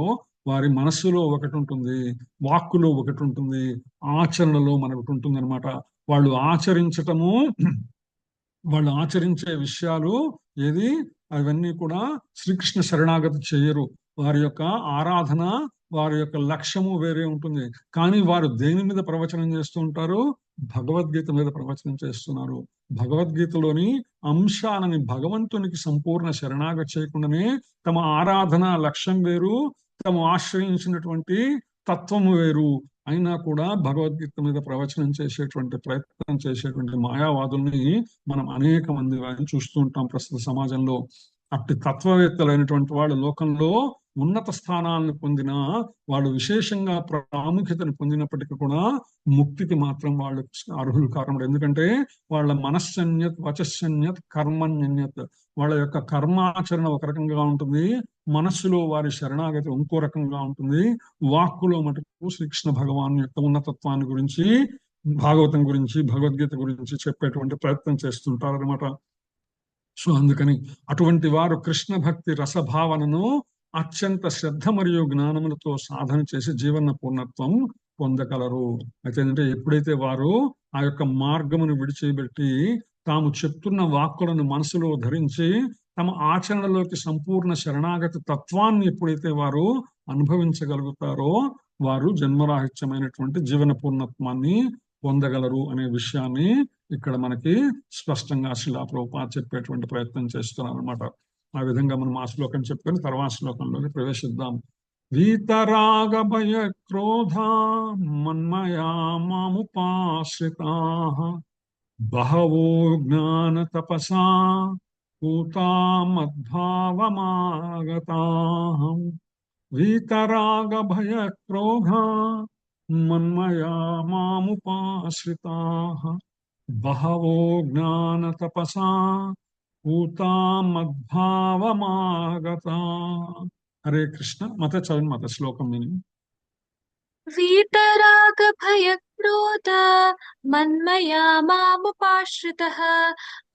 వారి మనస్సులో ఒకటి ఉంటుంది, వాక్కులో ఒకటి ఉంటుంది, ఆచరణలో మనొకటి ఉంటుంది అనమాట. వాళ్ళు ఆచరించే విషయాలు ఏది అవన్నీ కూడా శ్రీకృష్ణ శరణాగతి చేయరు. వారి యొక్క ఆరాధన, వారి యొక్క లక్ష్యము వేరే ఉంటుంది. కానీ వారు దేని మీద ప్రవచనం చేస్తూ ఉంటారు? భగవద్గీత మీద ప్రవచనం చేస్తున్నారు. భగవద్గీతలోని అంశాలని భగవంతునికి సంపూర్ణ శరణాగతి చేయకుండానే తమ ఆరాధన లక్ష్యం వేరు, తమ ఆశ్రయించినటువంటి తత్వము వేరు. అయినా కూడా భగవద్గీత మీద ప్రవచనం చేసేటువంటి ప్రయత్నం చేసేటువంటి మాయావాదుల్ని మనం అనేక మంది వారిని చూస్తూ ఉంటాం ప్రస్తుత సమాజంలో. అట్టి తత్వవేత్తలైనటువంటి వాళ్ళు లోకంలో ఉన్నత స్థానాలను పొందిన వాళ్ళు విశేషంగా ప్రాముఖ్యతను పొందినప్పటికీ కూడా ముక్తికి మాత్రం వాళ్ళు అర్హులు కారణం. ఎందుకంటే వాళ్ళ మనశ్శన్యత్, వచశ్శన్యత్, కర్మణ్యన్యత్. వాళ్ళ యొక్క కర్మాచరణ ఒక రకంగా ఉంటుంది, మనస్సులో వారి శరణాగతి ఇంకో రకంగా ఉంటుంది. వాక్కులో మటుకు శ్రీకృష్ణ భగవాన్ యొక్క ఉన్నతత్వాన్ని గురించి, భాగవతం గురించి, భగవద్గీత గురించి చెప్పేటువంటి ప్రయత్నం చేస్తుంటారు అనమాట. సో అందుకని అటువంటి వారు కృష్ణ భక్తి రసభావనను అత్యంత శ్రద్ధ మరియు జ్ఞానములతో సాధన చేసి జీవన పూర్ణత్వం పొందగలరు. అయితే ఏంటంటే ఎప్పుడైతే వారు ఆ యొక్క మార్గమును విడిచిపెట్టి తాము చెప్తున్న వాక్కులను మనసులో ధరించి తమ ఆచరణలోకి సంపూర్ణ శరణాగతి తత్వాన్ని ఎప్పుడైతే వారు అనుభవించగలుగుతారో వారు జన్మరాహిత్యమైనటువంటి జీవన పూర్ణత్వాన్ని పొందగలరు అనే విషయాన్ని ఇక్కడ మనకి స్పష్టంగా శిలా ప్రభుపాద చెప్పేటువంటి ప్రయత్నం చేస్తున్నారు అనమాట. ఆ విధంగా మనం ఆ శ్లోకం చెప్పుకొని తర్వాత శ్లోకంలోకి ప్రవేశిద్దాం. వీతరాగ భయ క్రోధ మన్మయా మాముపాశ్రితా బహవో జ్ఞాన తపసా పూతా మద్భావమాగతా. వీతరాగ భయ క్రోధ మన్మయా మాముపాశ్రితా బహవో జ్ఞాన తపసా పూతా మద్భావమాగతా. హరే కృష్ణ. మత చదువు మత శ్లోకం విని. వీతరాగ భయ క్రోధ మన్మయా మాముపాశ్రితః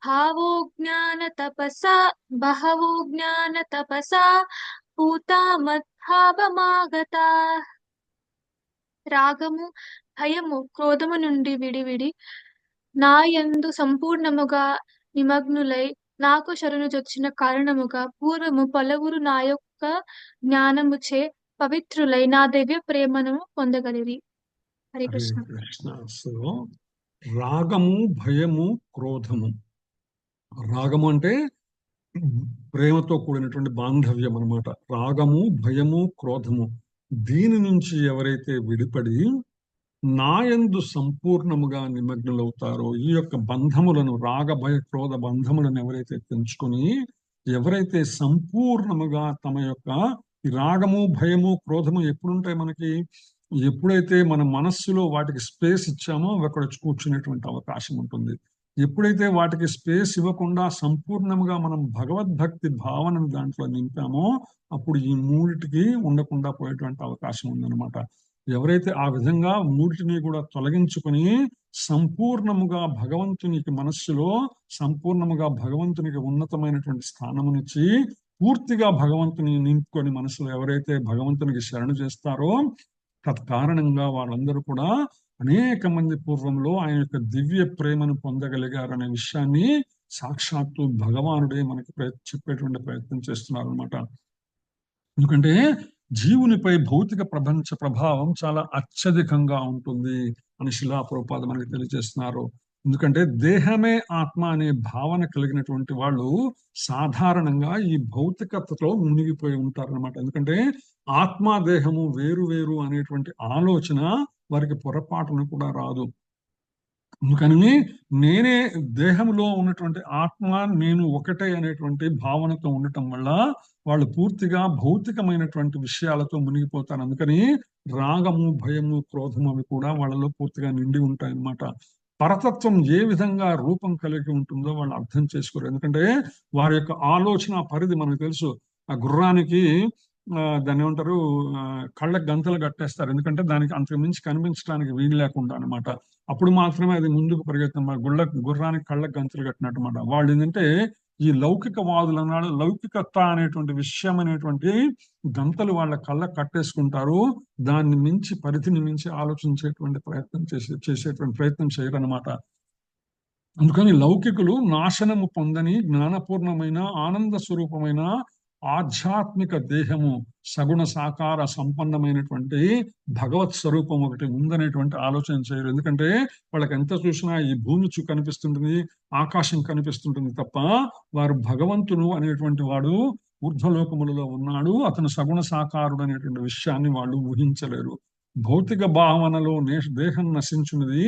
భావో జ్ఞాన తపసా బహవో జ్ఞాన తపసా పూతా మద్భావమాగతా. రాగము, భయము, క్రోధము నుండి విడివిడి నా యందు సంపూర్ణముగా నిమగ్నులై నాకు శరణుజొచ్చిన కారణముగా పూర్వము పలువురు నా యొక్క జ్ఞానముచే పవిత్రులై నా దివ్య ప్రేమను పొందగలిరి. హరే హరే కృష్ణ. కృష్ణ. సో రాగము, భయము, క్రోధము. రాగము అంటే ప్రేమతో కూడినటువంటి బాంధవ్యం అన్నమాట. రాగము, భయము, క్రోధము, దీని నుంచి ఎవరైతే విడిపడి నాయందు సంపూర్ణముగా నిమగ్నులవుతారో, ఈ యొక్క బంధములను, రాగ భయ క్రోధ బంధములను ఎవరైతే తెంచుకొని ఎవరైతే సంపూర్ణముగా తమ యొక్క రాగము, భయము, క్రోధము ఎప్పుడుంటాయి మనకి? ఎప్పుడైతే మన మనస్సులో వాటికి స్పేస్ ఇచ్చామో అక్కడ కూర్చునేటువంటి అవకాశం ఉంటుంది. ఎప్పుడైతే వాటికి స్పేస్ ఇవ్వకుండా సంపూర్ణంగా మనం భగవద్భక్తి భావనను దాంట్లో నింపామో అప్పుడు ఈ మూడిటికి ఉండకుండా పోయేటువంటి అవకాశం ఉందన్నమాట. ఎవరైతే ఆ విధంగా మూడిటిని కూడా తొలగించుకొని సంపూర్ణముగా భగవంతునికి మనస్సులో సంపూర్ణముగా భగవంతునికి ఉన్నతమైనటువంటి స్థానమునిచ్చి పూర్తిగా భగవంతుని నింపుకొని మనసులో ఎవరైతే భగవంతునికి శరణు చేస్తారో తత్కారణంగా వాళ్ళందరూ కూడా అనేక మంది పూర్వంలో ఆయన యొక్క దివ్య ప్రేమను పొందగలిగారు అనే విషయాన్ని సాక్షాత్తు భగవానుడే మనకి చెప్పేటువంటి ప్రయత్నం చేస్తున్నారు అనమాట. ఎందుకంటే జీవునిపై భౌతిక ప్రపంచ ప్రభావం చాలా అత్యధికంగా ఉంటుంది అని శిలా ప్రభుపాద మనకి తెలియజేస్తున్నారు. ఎందుకంటే దేహమే ఆత్మ అనే భావన కలిగినటువంటి వాళ్ళు సాధారణంగా ఈ భౌతికతలో మునిగిపోయి ఉంటారన్నమాట. ఎందుకంటే ఆత్మ దేహము వేరు వేరు అనేటువంటి ఆలోచన వారికి పొరపాటును కూడా రాదు. అందుకని నేనే దేహంలో ఉన్నటువంటి ఆత్మ నేను ఒకటే అనేటువంటి భావనతో ఉండటం వల్ల వాళ్ళు పూర్తిగా భౌతికమైనటువంటి విషయాలతో మునిగిపోతారు. అందుకని రాగము, భయము, క్రోధము అవి కూడా వాళ్ళలో పూర్తిగా నిండి ఉంటాయి అన్నమాట. పరతత్వం ఏ విధంగా రూపం కలిగి ఉంటుందో వాళ్ళు అర్థం చేసుకోరు. ఎందుకంటే వారి యొక్క ఆలోచన పరిధి మనకు తెలుసు. ఆ గుర్రానికి దాన్ని ఏమంటారు, కళ్ళకు గంతలు కట్టేస్తారు. ఎందుకంటే దానికి అంతకు మించి కనిపించడానికి వీలు లేకుండా అనమాట. అప్పుడు మాత్రమే అది ముందుకు పరిగెత్తున్నమాట. గుర్రానికి కళ్ళకు గంతలు కట్టినట్టుమాట. వాళ్ళు ఏంటంటే ఈ లౌకిక వాదులు అన్నాడు లౌకికత అనేటువంటి విషయం అనేటువంటి గంతలు వాళ్ళ కళ్ళకు కట్టేసుకుంటారు. దాన్ని మించి పరిధిని మించి ఆలోచించేటువంటి ప్రయత్నం చేసేటువంటి ప్రయత్నం చేయరనమాట. అందుకని లౌకికులు నాశనము పొందని జ్ఞానపూర్ణమైన ఆనంద స్వరూపమైన ఆధ్యాత్మిక దేహము సగుణ సాకార సంపన్నమైనటువంటి భగవత్ స్వరూపం ఒకటి ఉందనేటువంటి ఆలోచన చేయరు. ఎందుకంటే వాళ్ళకి ఎంత చూసినా ఈ భూమి కనిపిస్తుంటుంది, ఆకాశం కనిపిస్తుంటుంది తప్ప వారు భగవంతుడు అనేటువంటి వాడు ఊర్ధ్వలోకములలో ఉన్నాడు, అతను సగుణ సాకారుడు అనేటువంటి విషయాన్ని వాళ్ళు ఊహించలేరు. భౌతిక భావనలో దేహం నశించున్నది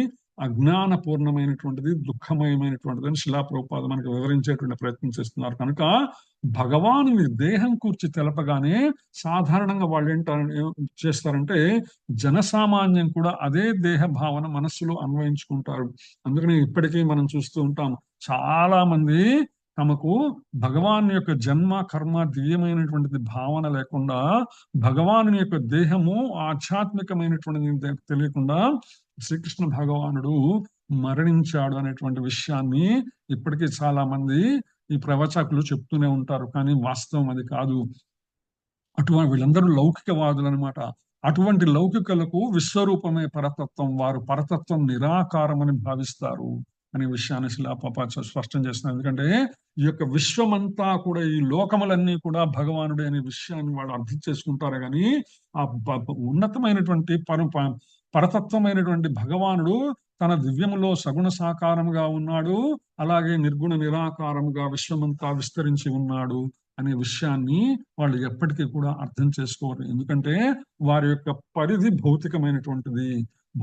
అజ్ఞానపూర్ణమైనటువంటిది, దుఃఖమయమైనటువంటిది అని శిలా ప్రభుపాద మనకు వివరించేటువంటి ప్రయత్నం చేస్తున్నారు. కనుక భగవానుని దేహం కూర్చి తెలపగానే సాధారణంగా వాళ్ళు చేస్తారంటే జనసామాన్యం కూడా అదే దేహ భావన మనస్సులో అన్వయించుకుంటారు. అందుకని ఇప్పటికీ మనం చూస్తూ ఉంటాం, చాలా మంది తమకు భగవాన్ యొక్క జన్మ కర్మ దివ్యమైనటువంటిది భావన లేకుండా, భగవాను యొక్క దేహము ఆధ్యాత్మికమైనటువంటిది తెలియకుండా శ్రీకృష్ణ భగవానుడు మరణించాడు అనేటువంటి విషయాన్ని ఇప్పటికీ చాలా మంది ఈ ప్రవచకులు చెప్తూనే ఉంటారు. కానీ వాస్తవం అది కాదు. అటువంటి వీళ్ళందరూ లౌకికవాదులు అనమాట. అటువంటి లౌకికులకు విశ్వరూపమే పరతత్వం, వారు పరతత్వం నిరాకారం అని భావిస్తారు అనే విషయాన్ని శిలాప స్పష్టం చేస్తున్నారు. ఎందుకంటే ఈ యొక్క విశ్వమంతా కూడా, ఈ లోకములన్నీ కూడా భగవానుడే అనే విషయాన్ని వాళ్ళు అర్థం చేసుకుంటారు. కానీ ఆ ఉన్నతమైనటువంటి పరతత్వమైనటువంటి భగవానుడు తన దివ్యములో సగుణ సాకారముగా ఉన్నాడు, అలాగే నిర్గుణ నిరాకారముగా విశ్వమంతా విస్తరించి ఉన్నాడు అనే విషయాన్ని వాళ్ళు ఎప్పటికీ కూడా అర్థం చేసుకోరు. ఎందుకంటే వారి యొక్క పరిధి భౌతికమైనటువంటిది.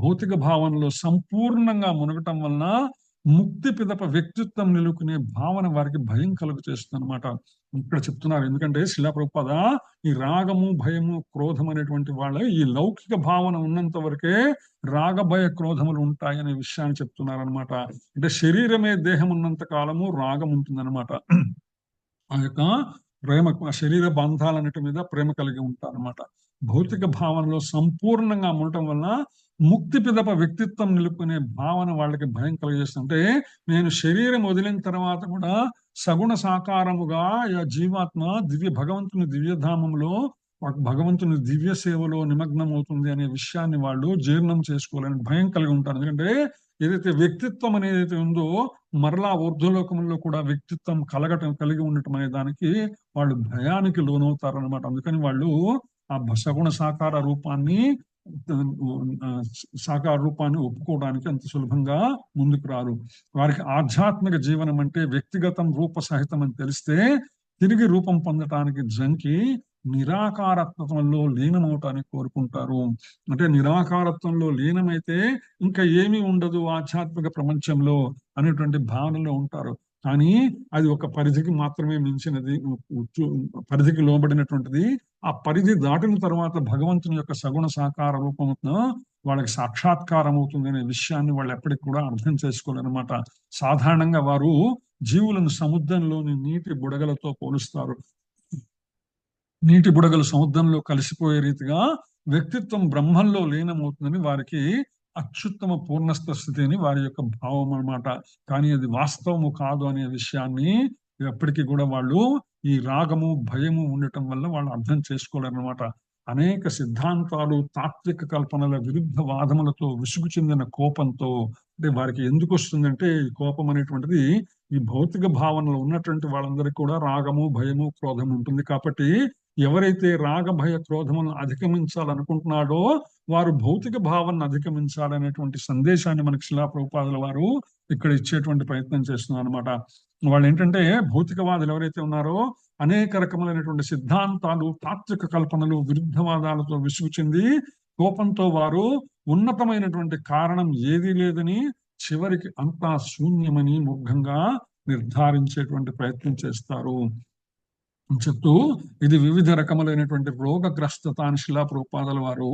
భౌతిక భావనలో సంపూర్ణంగా మునగటం వలన ముక్తి పిదప వ్యక్తిత్వం నిలుకునే భావన వారికి భయం కలుగు చేస్తుంది అనమాట. ఇక్కడ చెప్తున్నారు. ఎందుకంటే శిలా ప్రభుపాద ఈ రాగము, భయము, క్రోధం అనేటువంటి వాళ్ళ ఈ లౌకిక భావన ఉన్నంత వరకే రాగ, భయ, క్రోధములు ఉంటాయి అనే విషయాన్ని చెప్తున్నారు అనమాట. అంటే శరీరమే దేహం ఉన్నంత కాలము రాగం ఉంటుందన్నమాట. ఆ యొక్క ప్రేమ, శరీర బంధాలన్నిటి మీద ప్రేమ కలిగి ఉంటారు అనమాట. భౌతిక భావనలో సంపూర్ణంగా ఉండటం వలన ముక్తి పిదప వ్యక్తిత్వం నిలుపుకునే భావన వాళ్ళకి భయం కలిగజేస్తుంటే, నేను శరీరం వదిలిన తర్వాత కూడా సగుణ సాకారముగా జీవాత్మ భగవంతుని దివ్యధామంలో, భగవంతుని దివ్య సేవలో నిమగ్నం అవుతుంది అనే విషయాన్ని వాళ్ళు జీర్ణం చేసుకోవాలని భయం కలిగి ఉంటారు. ఎందుకంటే ఏదైతే వ్యక్తిత్వం అనేది ఉందో, మరలా ఊర్ధ్వలోకంలో కూడా వ్యక్తిత్వం కలిగి ఉండటం అనే దానికి వాళ్ళు భయానికి లోనవుతారు అనమాట. అందుకని వాళ్ళు ఆ సగుణ సాకార రూపాన్ని ఒప్పుకోవడానికి అంత సులభంగా ముందుకు రారు. వారికి ఆధ్యాత్మిక జీవనం అంటే వ్యక్తిగతం రూప సహితం అని తెలిస్తే తిరిగి రూపం పొందటానికి జంకి నిరాకారత్వంలో లీనమవటానికి కోరుకుంటారు. అంటే నిరాకారత్వంలో లీనమైతే ఇంకా ఏమీ ఉండదు ఆధ్యాత్మిక ప్రపంచంలో అనేటువంటి భావనలో ఉంటారు. కానీ అది ఒక పరిధికి మాత్రమే మించినది, పరిధికి లోబడినటువంటిది. ఆ పరిధి దాటిన తర్వాత భగవంతుని యొక్క సగుణ సాకార రూపంతో వాళ్ళకి సాక్షాత్కారం అవుతుంది అనే విషయాన్ని వాళ్ళు ఎప్పటికి కూడా అర్థం చేసుకోలేరన్నమాట. సాధారణంగా వారు జీవులను సముద్రంలోని నీటి బుడగలతో పోలుస్తారు. నీటి బుడగలు సముద్రంలో కలిసిపోయే రీతిగా వ్యక్తిత్వం బ్రహ్మంలో లీనమవుతుందని వారికి అత్యుత్తమ పూర్ణస్థ స్థితి అని వారి యొక్క భావం అన్నమాట. కానీ అది వాస్తవము కాదు అనే విషయాన్ని ఎప్పటికీ కూడా వాళ్ళు ఈ రాగము, భయము ఉండటం వల్ల వాళ్ళు అర్థం చేసుకోలేరన్నమాట. అనేక సిద్ధాంతాలు, తాత్విక కల్పనల విరుద్ధ వాదములతో విసుగు చెందిన కోపంతో, అంటే వారికి ఎందుకు వస్తుందంటే ఈ కోపం అనేటువంటిది ఈ భౌతిక భావనలో ఉన్నటువంటి వాళ్ళందరికీ కూడా రాగము, భయము, క్రోధం ఉంటుంది. కాబట్టి ఎవరైతే రాగ, భయ, క్రోధములను అధిగమించాలనుకుంటున్నాడో వారు భౌతిక భావనను అధిగమించాలనేటువంటి సందేశాన్ని మనకి శిలా ప్రభుపాదుల వారు ఇక్కడ ఇచ్చేటువంటి ప్రయత్నం చేస్తున్నారు అనమాట. వాళ్ళు ఏంటంటే భౌతికవాదులు ఎవరైతే ఉన్నారో అనేక రకములైనటువంటి సిద్ధాంతాలు, తాత్విక కల్పనలు, విరుద్ధవాదాలతో విసుగు చెంది కోపంతో వారు ఉన్నతమైనటువంటి కారణం ఏదీ లేదని, చివరికి అంతా శూన్యమని మూర్ఘంగా నిర్ధారించేటువంటి ప్రయత్నం చేస్తారు చెప్తూ, ఇది వివిధ రకములైనటువంటి రోగగ్రస్తత అని శిలా ప్రభుపాదుల వారు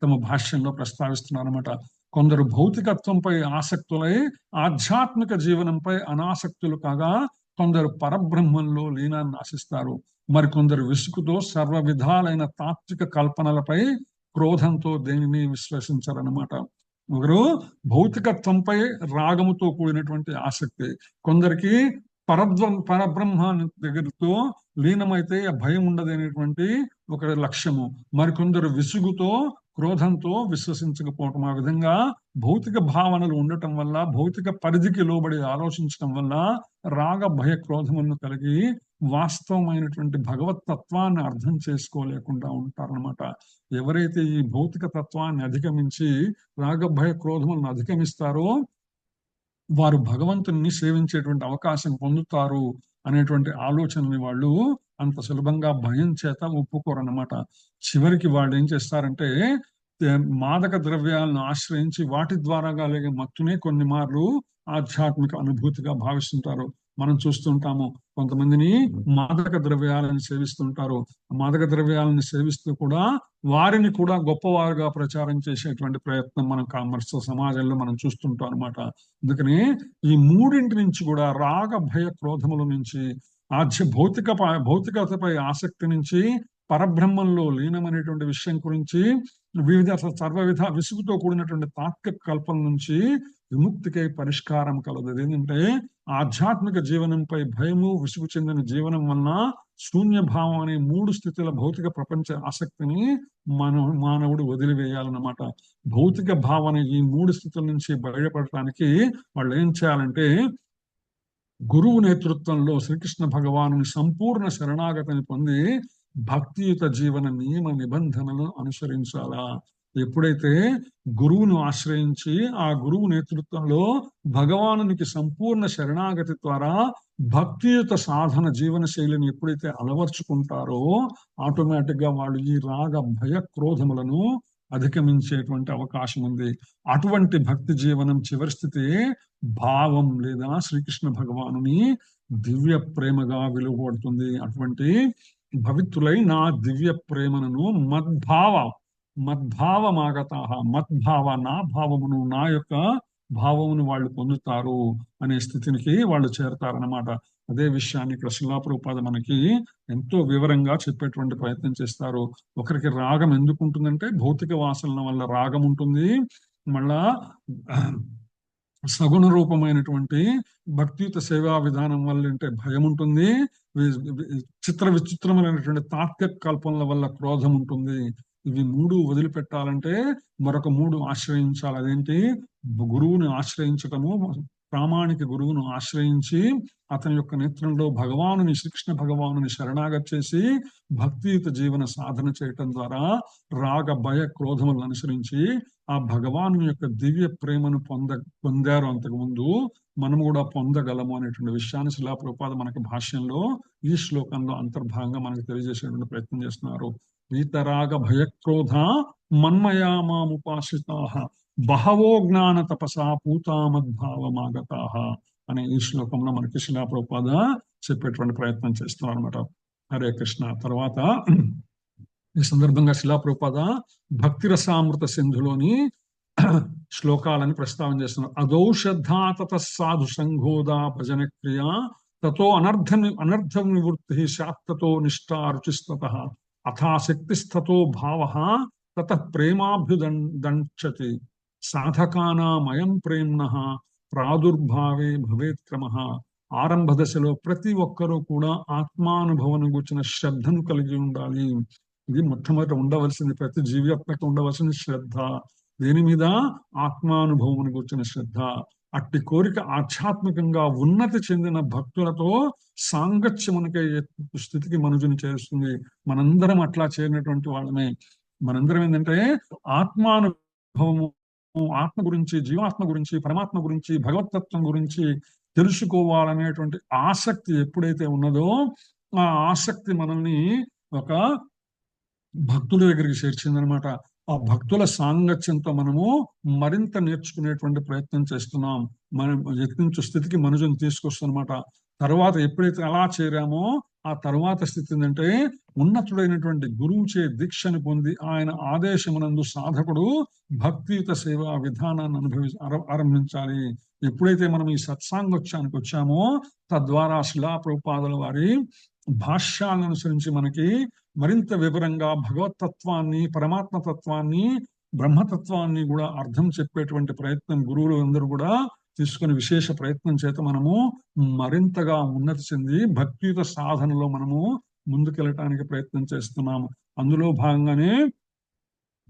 తమ భాష్యంలో ప్రస్తావిస్తున్నారు అనమాట. కొందరు భౌతికత్వంపై ఆసక్తులై ఆధ్యాత్మిక జీవనంపై అనాసక్తులు కాగా, కొందరు పరబ్రహ్మంలో లీనాన్ని ఆశిస్తారు. మరికొందరు విసుగుతో సర్వ విధాలైన తాత్విక కల్పనలపై క్రోధంతో దేనిని విశ్వసించారనమాట. ఒకరు భౌతికత్వంపై రాగముతో కూడినటువంటి ఆసక్తి, కొందరికి పరబ్రహ్మ దగ్గరతో లీనమైతే భయం ఉండదనేటువంటి ఒక లక్ష్యము, మరికొందరు విసుగుతో, క్రోధంతో విశ్వసించకపోవటం. ఆ విధంగా భౌతిక భావనలు ఉండటం వల్ల, భౌతిక పరిధికి లోబడి ఆలోచించటం వల్ల రాగ, భయ, క్రోధములను కలిగి వాస్తవమైనటువంటి భగవత్ తత్వాన్ని అర్థం చేసుకోలేకుండా ఉంటారనమాట. ఎవరైతే ఈ భౌతిక తత్వాన్ని అధిగమించి రాగ, భయ, క్రోధములను అధిగమిస్తారో వారు భగవంతుని సేవించేటువంటి అవకాశం పొందుతారు అనేటువంటి ఆలోచనని వాళ్ళు అంత సులభంగా భయం చేత ఒప్పుకోరన్నమాట. చివరికి వాళ్ళు ఏం చేస్తారంటే మాదక ద్రవ్యాలను ఆశ్రయించి వాటి ద్వారా కలిగే మత్తునే కొన్ని మార్లు ఆధ్యాత్మిక అనుభూతిగా భావిస్తుంటారు. మనం చూస్తుంటాము కొంతమందిని మాదక ద్రవ్యాలను సేవిస్తుంటారు. మాదక ద్రవ్యాలను సేవిస్తూ కూడా వారిని కూడా గొప్పవారుగా ప్రచారం చేసేటువంటి ప్రయత్నం మనం కామర్స్ సమాజంలో మనం చూస్తుంటాం అనమాట. అందుకని ఈ మూడింటి నుంచి కూడా రాగ భయ క్రోధముల నుంచి భౌతికతపై ఆసక్తి నుంచి పరబ్రహ్మంలో లీనమనేటువంటి విషయం గురించి సర్వవిధ విసుగుతో కూడినటువంటి తాత్విక కల్పన నుంచి విముక్తికై పరిష్కారం కలదు. ఏంటంటే ఆధ్యాత్మిక జీవనంపై భయము విసుగు చెందిన జీవనం వలన శూన్యభావం అనే 3 స్థితుల భౌతిక ప్రపంచ ఆసక్తిని మానవుడు వదిలివేయాలన్నమాట. భౌతిక భావన ఈ 3 స్థితుల నుంచి బయటపడటానికి వాళ్ళు ఏం చేయాలంటే గురువు నేతృత్వంలో శ్రీకృష్ణ భగవాను సంపూర్ణ శరణాగతిని పొంది భక్తియుత జీవన నియమ నిబంధనలను అనుసరించాలా. ఎప్పుడైతే గురువును ఆశ్రయించి ఆ గురువు నేతృత్వంలో భగవానునికి సంపూర్ణ శరణాగతి ద్వారా భక్తియుత సాధన జీవన శైలిని ఎప్పుడైతే అలవర్చుకుంటారో ఆటోమేటిక్ గా వాళ్ళు ఈ రాగ భయ క్రోధములను అధిగమించేటువంటి అవకాశం ఉంది. అటువంటి భక్తి జీవనం చివరి స్థితి భావం లేదా శ్రీకృష్ణ భగవానుని దివ్య ప్రేమగా వెలువడుతుంది. అటువంటి భవిత్రులై నా దివ్య ప్రేమను మద్భావమాగత మద్భావ నా భావమును నా యొక్క భావమును వాళ్ళు పొందుతారు అనే స్థితికి వాళ్ళు చేరతారనమాట. అదే విషయాన్ని ఇక్కడ శ్రీల ప్రభుపాద మనకి ఎంతో వివరంగా చెప్పేటువంటి ప్రయత్నం చేస్తారు. ఒకరికి రాగం ఎందుకు ఉంటుందంటే భౌతిక వాసనల వల్ల రాగం ఉంటుంది. మళ్ళా సగుణ రూపమైనటువంటి భక్తియుత సేవా విధానం వల్ల అంటే భయం ఉంటుంది. విచిత్రమైనటువంటి తాత్విక కల్పనల వల్ల క్రోధం ఉంటుంది. ఇవి 3 వదిలిపెట్టాలంటే మరొక 3 ఆశ్రయించాలి. అదేంటి? గురువుని ఆశ్రయించటము, ప్రామాణిక గురువును ఆశ్రయించి అతని యొక్క నేత్రంలో శ్రీకృష్ణ భగవానుని శరణాగతి చేసి భక్తియుత జీవన సాధన చేయటం ద్వారా రాగ భయ క్రోధములను అనుసరించి ఆ భగవాను యొక్క దివ్య ప్రేమను పొందారు. అంతకుముందు మనం కూడా పొందగలము అనేటువంటి విషయాన్ని శ్రీల ప్రభుపాద మనకి భాష్యంలో ఈ శ్లోకంలో అంతర్భాగంగా మనకు తెలియజేసేటువంటి ప్రయత్నం చేస్తున్నారు. వీతరాగ భయక్రోధ మన్మయా మాముపాశ్రితాః బహవో జ్ఞాన తపసా పూతామద్భావమాగతాః అనే ఈ శ్లోకంలో మనకి శ్రీల ప్రభుపాద చెప్పేటువంటి ప్రయత్నం చేస్తున్నారు అనమాట. హరే కృష్ణ. తర్వాత ఈ సందర్భంగా శ్రీల ప్రభుపాద భక్తి రసామృత సింధులోని శ్లోకాలని ప్రస్తావన చేస్తున్నారు. అదౌషధా తత సాధు సంఘోదా భజన క్రియా తతో అనర్థ నివృత్తి శాప్తతో నిష్ఠా రుచిస్తతః అథాశక్తిస్థతో భావః తతః ప్రేమాభ్యుదంచతి సాధకానామయం ప్రేమ్నః ప్రాదుర్భావే భవేత్ క్రమః. ఆరంభ దశలో ప్రతి ఒక్కరూ కూడా ఆత్మానుభవం గురించిన శ్రద్ధను కలిగి ఉండాలి. ఇది మొట్టమొదటి ఉండవలసింది, ప్రతి జీవాత్మకు ఉండవలసిన శ్రద్ధ. దేని మీద? ఆత్మానుభవం గురించిన శ్రద్ధ. అట్టి కోరిక ఆధ్యాత్మికంగా ఉన్నతి చెందిన భక్తులతో సాంగత్యమునికే స్థితికి మనుజుని చేరుస్తుంది. మనందరం అట్లా చేరినటువంటి వాళ్ళమే. మనందరం ఏంటంటే ఆత్మానుభవము, ఆత్మ గురించి, జీవాత్మ గురించి, పరమాత్మ గురించి, భగవతత్వం గురించి తెలుసుకోవాలనేటువంటి ఆసక్తి ఎప్పుడైతే ఉన్నదో ఆ ఆసక్తి మనల్ని ఒక భక్తుల దగ్గరికి చేర్చిందనమాట. ఆ భక్తుల సాంగత్యంతో మనము మరింత నేర్చుకునేటువంటి ప్రయత్నం చేస్తున్నాం. మనం యత్నించు స్థితికి మనుజుని తీసుకొస్తున్నమాట. తర్వాత ఎప్పుడైతే అలా చేరామో ఆ తర్వాత స్థితి ఏంటంటే ఉన్నతుడైనటువంటి గురువుచే దీక్షను పొంది ఆయన ఆదేశమునందు సాధకుడు భక్తియుత సేవా విధానాన్ని ఆరంభించాలి. ఎప్పుడైతే మనం ఈ సత్సాంగత్యానికి వచ్చామో తద్వారా శ్రీల ప్రభుపాదుల వారి భాష్యాలను అనుసరించి మనకి మరింత వివరంగా భగవతత్వాన్ని, పరమాత్మ తత్వాన్ని, బ్రహ్మతత్వాన్ని కూడా అర్థం చెప్పేటువంటి ప్రయత్నం గురువులు అందరూ కూడా తీసుకుని విశేష ప్రయత్నం చేత మనము మరింతగా ఉన్నతి చెంది భక్తియుత సాధనలో మనము ముందుకెళ్ళటానికి ప్రయత్నం చేస్తున్నాము. అందులో భాగంగానే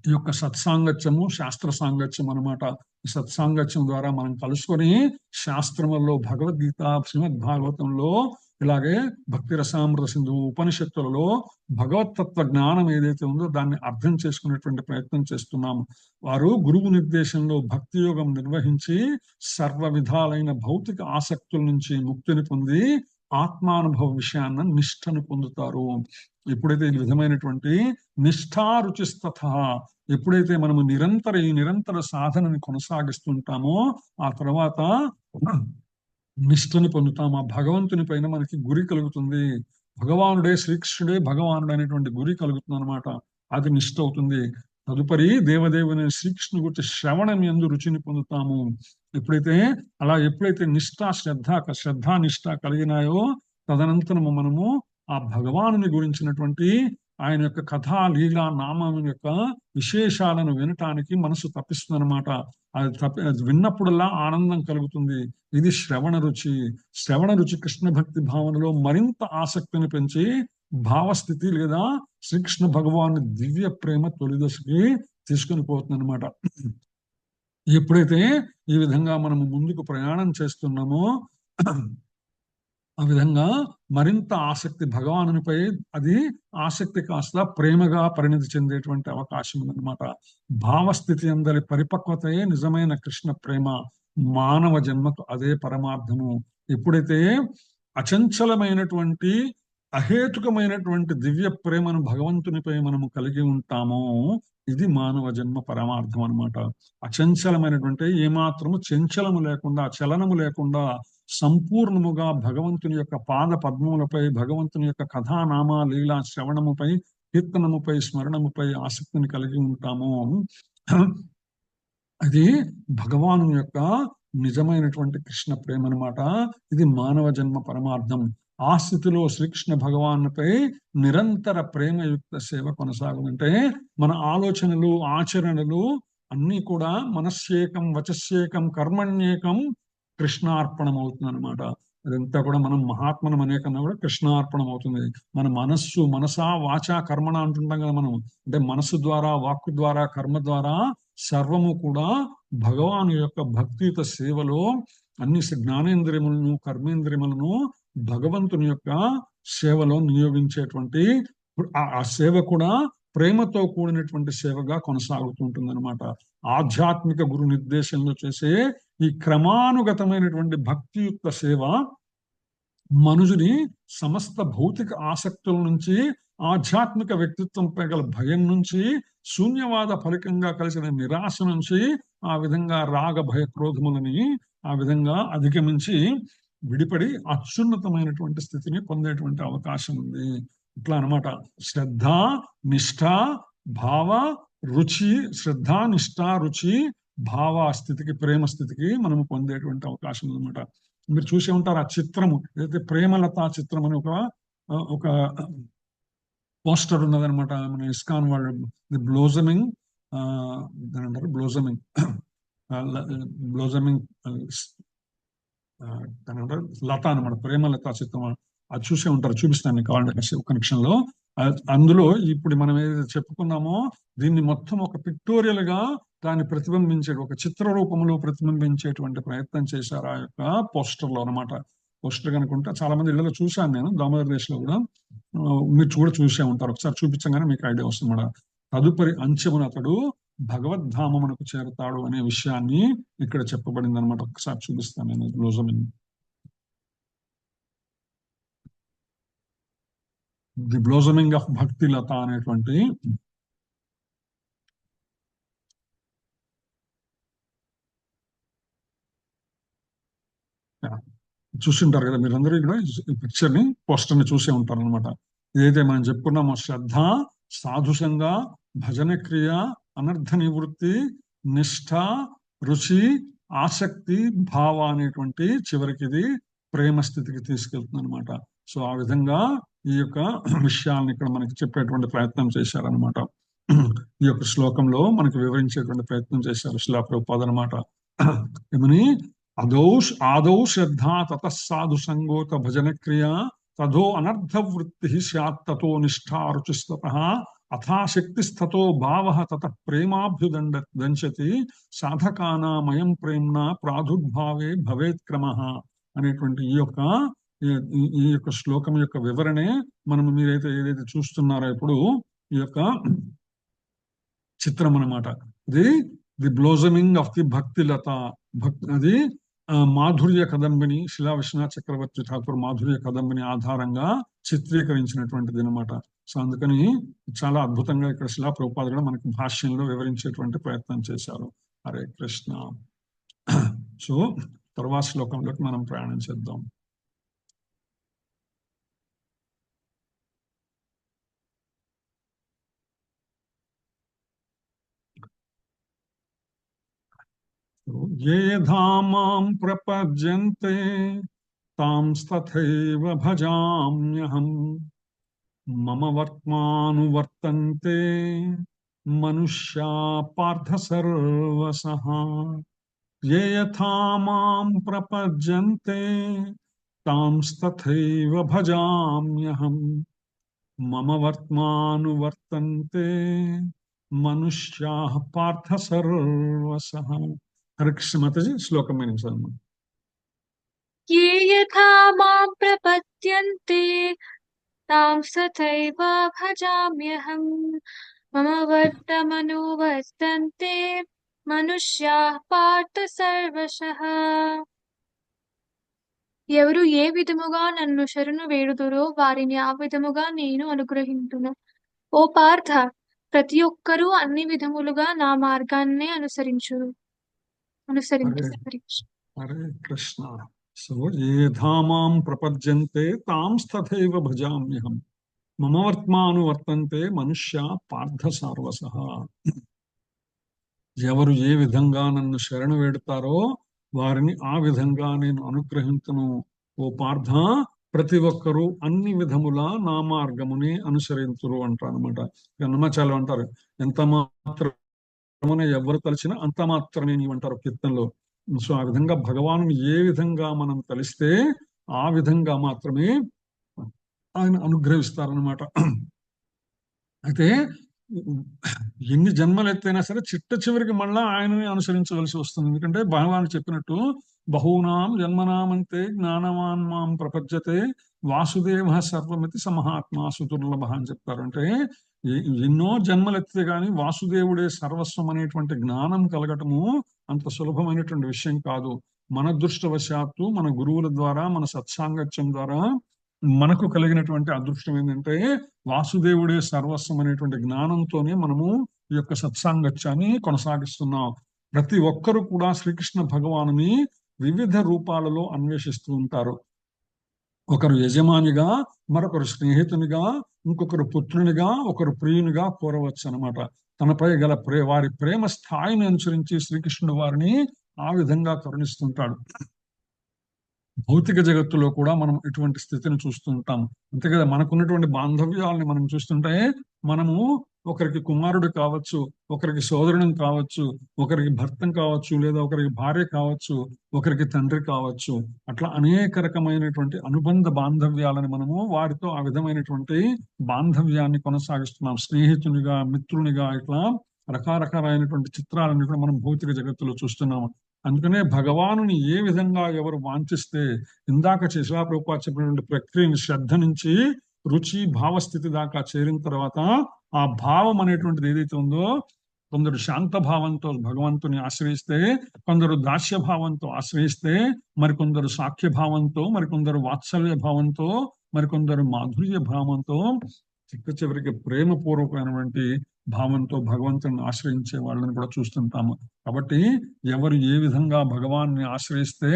ఈ యొక్క సత్సాంగత్యము, శాస్త్ర సాంగత్యం అనమాట. ఈ సత్సాంగత్యం ద్వారా మనం కలుసుకొని శాస్త్రములలో భగవద్గీత, శ్రీమద్ భాగవతంలో, ఇలాగే భక్తి రసామృత సింధు ఉపనిషత్తులలో భగవతత్వ జ్ఞానం ఏదైతే ఉందో దాన్ని అర్థం చేసుకునేటువంటి ప్రయత్నం చేస్తున్నాము. వారు గురువు నిర్దేశంలో భక్తి యోగం నిర్వహించి సర్వ విధాలైన భౌతిక ఆసక్తుల నుంచి ముక్తిని పొంది ఆత్మానుభవ విషయాన్ని నిష్ఠను పొందుతారు. ఎప్పుడైతే ఈ విధమైనటువంటి నిష్ఠారుచిస్తథ ఎప్పుడైతే మనము ఈ నిరంతర సాధనని కొనసాగిస్తుంటామో ఆ తర్వాత నిష్ఠని పొందుతాం. ఆ భగవంతుని పైన మనకి గురి కలుగుతుంది. భగవానుడే, శ్రీకృష్ణుడే భగవానుడు అనేటువంటి గురి కలుగుతుంది అనమాట. అది నిష్ఠ అవుతుంది. తదుపరి దేవదేవుని శ్రీకృష్ణు గురించి శ్రవణం యందు రుచిని పొందుతాము. ఎప్పుడైతే శ్రద్ధ నిష్ఠ కలిగినాయో తదనంతరము మనము ఆ భగవానుని గురించినటువంటి ఆయన యొక్క కథా లీలా నామం యొక్క విశేషాలను వినటానికి మనసు తప్పిస్తుంది అనమాట. అది విన్నప్పుడల్లా ఆనందం కలుగుతుంది. ఇది శ్రవణ రుచి. శ్రవణ రుచి కృష్ణ భక్తి భావనలో మరింత ఆసక్తిని పెంచి భావస్థితి లేదా శ్రీకృష్ణ భగవాను దివ్య ప్రేమ తొలిదశకి తీసుకుని పోతుంది అనమాట. ఎప్పుడైతే ఈ విధంగా మనము ముందుకు ప్రయాణం చేస్తున్నామో ఆ విధంగా మరింత ఆసక్తి భగవానునిపై అది ఆసక్తి కాస్త ప్రేమగా పరిణతి చెందేటువంటి అవకాశం ఉందన్నమాట. భావస్థితి అందరి పరిపక్వతయే నిజమైన కృష్ణ ప్రేమ. మానవ జన్మకు అదే పరమార్థము. ఎప్పుడైతే అచంచలమైనటువంటి అహేతుకమైనటువంటి దివ్య ప్రేమను భగవంతునిపై మనము కలిగి ఉంటామో ఇది మానవ జన్మ పరమార్థం అనమాట. అచంచలమైనటువంటి ఏమాత్రము చంచలము లేకుండా, చలనము లేకుండా సంపూర్ణముగా భగవంతుని యొక్క పాద పద్మములపై, భగవంతుని యొక్క కథానామా లీలా శ్రవణముపై, కీర్తనముపై, స్మరణముపై ఆసక్తిని కలిగి ఉంటాము. అది భగవాను యొక్క నిజమైనటువంటి కృష్ణ ప్రేమ అనమాట. ఇది మానవ జన్మ పరమార్థం. ఆ స్థితిలో శ్రీకృష్ణ భగవానుపై నిరంతర ప్రేమయుక్త సేవ కొనసాగుతుంటే మన ఆలోచనలు, ఆచరణలు అన్నీ కూడా మనస్యేకం, వచస్యేకం, కర్మణ్యేకం కృష్ణార్పణం అవుతుంది అనమాట. అదంతా కూడా మనం మహాత్మనం అనే కన్నా కూడా కృష్ణార్పణం అవుతుంది. మన మనసా వాచా కర్మణ అంటుంటాం కదా మనం. అంటే మనసు ద్వారా, వాక్కు ద్వారా, కర్మ ద్వారా సర్వము కూడా భగవాను యొక్క భక్తియుత సేవలో అన్ని జ్ఞానేంద్రియములను, కర్మేంద్రియములను భగవంతుని యొక్క సేవలో నియోగించేటువంటి ఆ సేవ కూడా ప్రేమతో కూడినటువంటి సేవగా కొనసాగుతుంటుంది అనమాట. ఆధ్యాత్మిక గురు నిర్దేశంలో చేసే ఈ క్రమానుగతమైనటువంటి భక్తియుక్త సేవ మనుషుని సమస్త భౌతిక ఆసక్తుల నుంచి, ఆధ్యాత్మిక వ్యక్తిత్వంపై గల భయం నుంచి, శూన్యవాద ఫలికంగా కలిసిన నిరాశ నుంచి, ఆ విధంగా రాగ భయ క్రోధములని ఆ విధంగా అధిగమించి విడిపడి అత్యున్నతమైనటువంటి స్థితిని పొందేటువంటి అవకాశం ఉంది. ఇట్లా అనమాట. శ్రద్ధ, నిష్ఠ, భావ, రుచి, శ్రద్ధ, నిష్ఠ, రుచి, భావ స్థితికి, ప్రేమ స్థితికి మనము పొందేటువంటి అవకాశం అనమాట. మీరు చూసే ఉంటారు ఆ చిత్రము, ఏదైతే ప్రేమలత చిత్రం అని ఒక పోస్టర్ ఉన్నదనమాట. మన ఇస్కాన్ వాళ్ళు ది బ్లోజమింగ్ దాని అంటారు బ్లోజమింగ్ దాని అంటారు లత అనమాట, ప్రేమలత చిత్రం. అది చూసే ఉంటారు. చూపిస్తాను మీకు కావాలంటే ఒక నిమిషంలో. అందులో ఇప్పుడు మనం ఏదైతే చెప్పుకున్నామో దీన్ని మొత్తం ఒక పిక్టోరియల్ గా దాన్ని ఒక చిత్ర రూపంలో ప్రతిబింబించేటువంటి ప్రయత్నం చేశారు ఆ యొక్క పోస్టర్ లో అనమాట. పోస్టర్ కనుకుంటే చాలా మంది ఇళ్లలో చూశాను నేను, దామోదర్ దేశ్ లో కూడా. మీరు కూడా చూసే ఉంటారు. ఒకసారి చూపించగానే మీకు ఐడియా వస్తుంది మేడం. తదుపరి అంచెమున అతడు భగవద్ధామమునకు చేరతాడు అనే విషయాన్ని ఇక్కడ చెప్పబడింది అనమాట. ఒకసారి చూపిస్తాను నేను బ్లోజమింగ్. ది బ్లోజమింగ్ ఆఫ్ భక్తి లత అనేటువంటి చూసింటారు కదా మీరందరూ కూడా. ఈ పిక్చర్ ని, పోస్టర్ ని చూసే ఉంటారు అనమాట. ఏదైతే మనం చెప్పుకున్నామో శ్రద్ధ, సాధుసంగ, భజన క్రియ, అనర్థ నివృత్తి, నిష్ఠ, రుచి, ఆసక్తి, భావ అనేటువంటి చివరికి ఇది ప్రేమ స్థితికి తీసుకెళ్తుంది అనమాట. సో ఆ విధంగా ఈ యొక్క విషయాలను ఇక్కడ మనకి చెప్పేటువంటి ప్రయత్నం చేశారనమాట. ఈ యొక్క శ్లోకంలో మనకి వివరించేటువంటి ప్రయత్నం చేశారు శ్రీల ప్రభుపాద అనమాట. ఏమని, ఆదౌ శ్రద్ధ తతః సాధు సంగోత భజన క్రియ తథో అనర్థ వృత్తి స్యాత్ తతో నిష్ఠా రుచిస్తతః అథాశక్తిస్తతో భావః తతః ప్రేమాభ్యుదంచతి సాధకానామయం ప్రేమ్నా ప్రాదుర్భావే భవేత్ క్రమః అనేటువంటి ఈ యొక్క శ్లోకం యొక్క వివరణే మనం ఏదైతే చూస్తున్నారో ఇప్పుడు ఈ యొక్క చిత్రం అనమాట. ఇది ది బ్లోజమింగ్ ఆఫ్ ది భక్తి లత. అది మాధుర్య కదంబిని, శిలా విశ్వనాథ్ చక్రవర్తి ఠాకూర్ మాధుర్య కదంబిని ఆధారంగా చిత్రీకరించినటువంటిది అనమాట. సో అందుకని చాలా అద్భుతంగా ఇక్కడ శిలా ప్రభుపాద కూడా మనకి భాష్యంలో వివరించేటువంటి ప్రయత్నం చేశారు. హరే కృష్ణ. సో తర్వాత శ్లోకంలోకి మనం ప్రయాణం చేద్దాం. ये धामां प्रपद्यन्ते तांस्तथैव भजाम्यहम् मम वर्त्मानुवर्तन्ते मनुष्या पार्थ सर्वसः ये यथा मां प्रपद्यन्ते तांस्तथैव भजाम्यहम् मम वर्त्मानुवर्तन्ते मनुष्याः पार्थ सर्वसः. हरे कृष्ण माताजी, श्लोकं में चलना. ये यथा मां प्रपद्यन्ते तां तथैव भजाम्यहम् मम वर्तमनुवर्तन्ते मनुष्याः पार्थ सर्वशः. ఎవరు ఏ విధముగా నన్ను శరణు వేడుదురో వారిని ఆ విధముగా నేను అనుగ్రహింతును. ఓ పార్థ, ప్రతి ఒక్కరూ అన్ని విధములుగా నా మార్గాన్నే అనుసరించు. హరే కృష్ణ. సో ఏ ధామాం ప్రపద్యంతే తాంస్తథైవ భజామ్యహం మమ వర్త్మానువర్తంతే మనుష్య పార్థ సార్వసః. ఎవరు ఏ విధంగా నన్ను శరణు వేడుతారో వారిని ఆ విధంగా నేను అనుగ్రహించును. ఓ పార్థ, ప్రతి ఒక్కరూ అన్ని విధముల నా మార్గముని అనుసరించురు అంటారనమాట. హనుమాచార్యులు అంటారు, ఎంత మాత్రమున ఎవరు తలిచినా అంత మాత్రమే నీవు అంటారు కీర్తనలో. సో ఆ విధంగా భగవాను ఏ విధంగా మనం తలిస్తే ఆ విధంగా మాత్రమే ఆయన అనుగ్రహిస్తారనమాట. అయితే ఎన్ని జన్మలు ఎత్తైనా సరే చిట్ట చివరికి మళ్ళా ఆయనని అనుసరించవలసి వస్తుంది. ఎందుకంటే భగవాన్ చెప్పినట్టు బహూనాం జన్మనామంతే జ్ఞానవాన్ మాం ప్రపద్యతే వాసుదేవ సర్వమితి సమహాత్మాసు దుర్లభ అని చెప్తారు. అంటే ఎన్నో జన్మలు ఎత్తితే గాని వాసుదేవుడే సర్వస్వం అనేటువంటి జ్ఞానం కలగటము అంత సులభమైనటువంటి విషయం కాదు. మన దృష్టవశాత్తు మన గురువుల ద్వారా మన సత్సాంగత్యం ద్వారా మనకు కలిగినటువంటి అదృష్టం ఏంటంటే వాసుదేవుడే సర్వస్వం అనేటువంటి జ్ఞానంతోనే మనము ఈ యొక్క సత్సాంగత్యాన్ని కొనసాగిస్తున్నాం. ప్రతి ఒక్కరు కూడా శ్రీకృష్ణ భగవానుని వివిధ రూపాలలో అన్వేషిస్తూ ఉంటారు. ఒకరు యజమానిగా, మరొకరు స్నేహితునిగా, ఇంకొకరు పుత్రునిగా, ఒకరు ప్రియునిగా కోరవచ్చు అనమాట. తనపై గల వారి ప్రేమ స్థాయిని అనుసరించి శ్రీకృష్ణుడు వారిని ఆ విధంగా కరుణిస్తుంటాడు. భౌతిక జగత్తులో కూడా మనం ఇటువంటి స్థితిని చూస్తూ ఉంటాం. అంతే కదా, మనకున్నటువంటి బాంధవ్యాలని మనం చూస్తుంటే మనము ఒకరికి కుమారుడు కావచ్చు, ఒకరికి సోదరుని కావచ్చు, ఒకరికి భర్తం కావచ్చు, లేదా ఒకరికి భార్య కావచ్చు, ఒకరికి తండ్రి కావచ్చు. అట్లా అనేక రకమైనటువంటి అనుబంధ బాంధవ్యాలను మనము వారితో ఆ విధమైనటువంటి బాంధవ్యాన్ని కొనసాగిస్తున్నాం. స్నేహితునిగా, మిత్రునిగా, ఇట్లా రకరకాలైనటువంటి చిత్రాలను కూడా మనం భౌతిక జగత్తులో చూస్తున్నాము. అందుకనే భగవానుని ఏ విధంగా ఎవరు వాంఛిస్తే, ఇందాక శిలా ప్రభుపాద చెప్పినటువంటి ప్రక్రియని శ్రద్ధ నుంచి రుచి భావస్థితి దాకా చేరిన తర్వాత ఆ భావం అనేటువంటిది ఏదైతే ఉందో, కొందరు శాంత భావంతో భగవంతుని ఆశ్రయిస్తే, కొందరు దాస్య భావంతో ఆశ్రయిస్తే, మరికొందరు సాఖ్య భావంతో, మరికొందరు వాత్సల్య భావంతో, మరికొందరు మాధుర్య భావంతో, చివరికి ప్రేమపూర్వకమైనటువంటి భావంతో భగవంతుని ఆశ్రయించే వాళ్ళని కూడా చూస్తుంటాము. కాబట్టి ఎవరు ఏ విధంగా భగవాన్ని ఆశ్రయిస్తే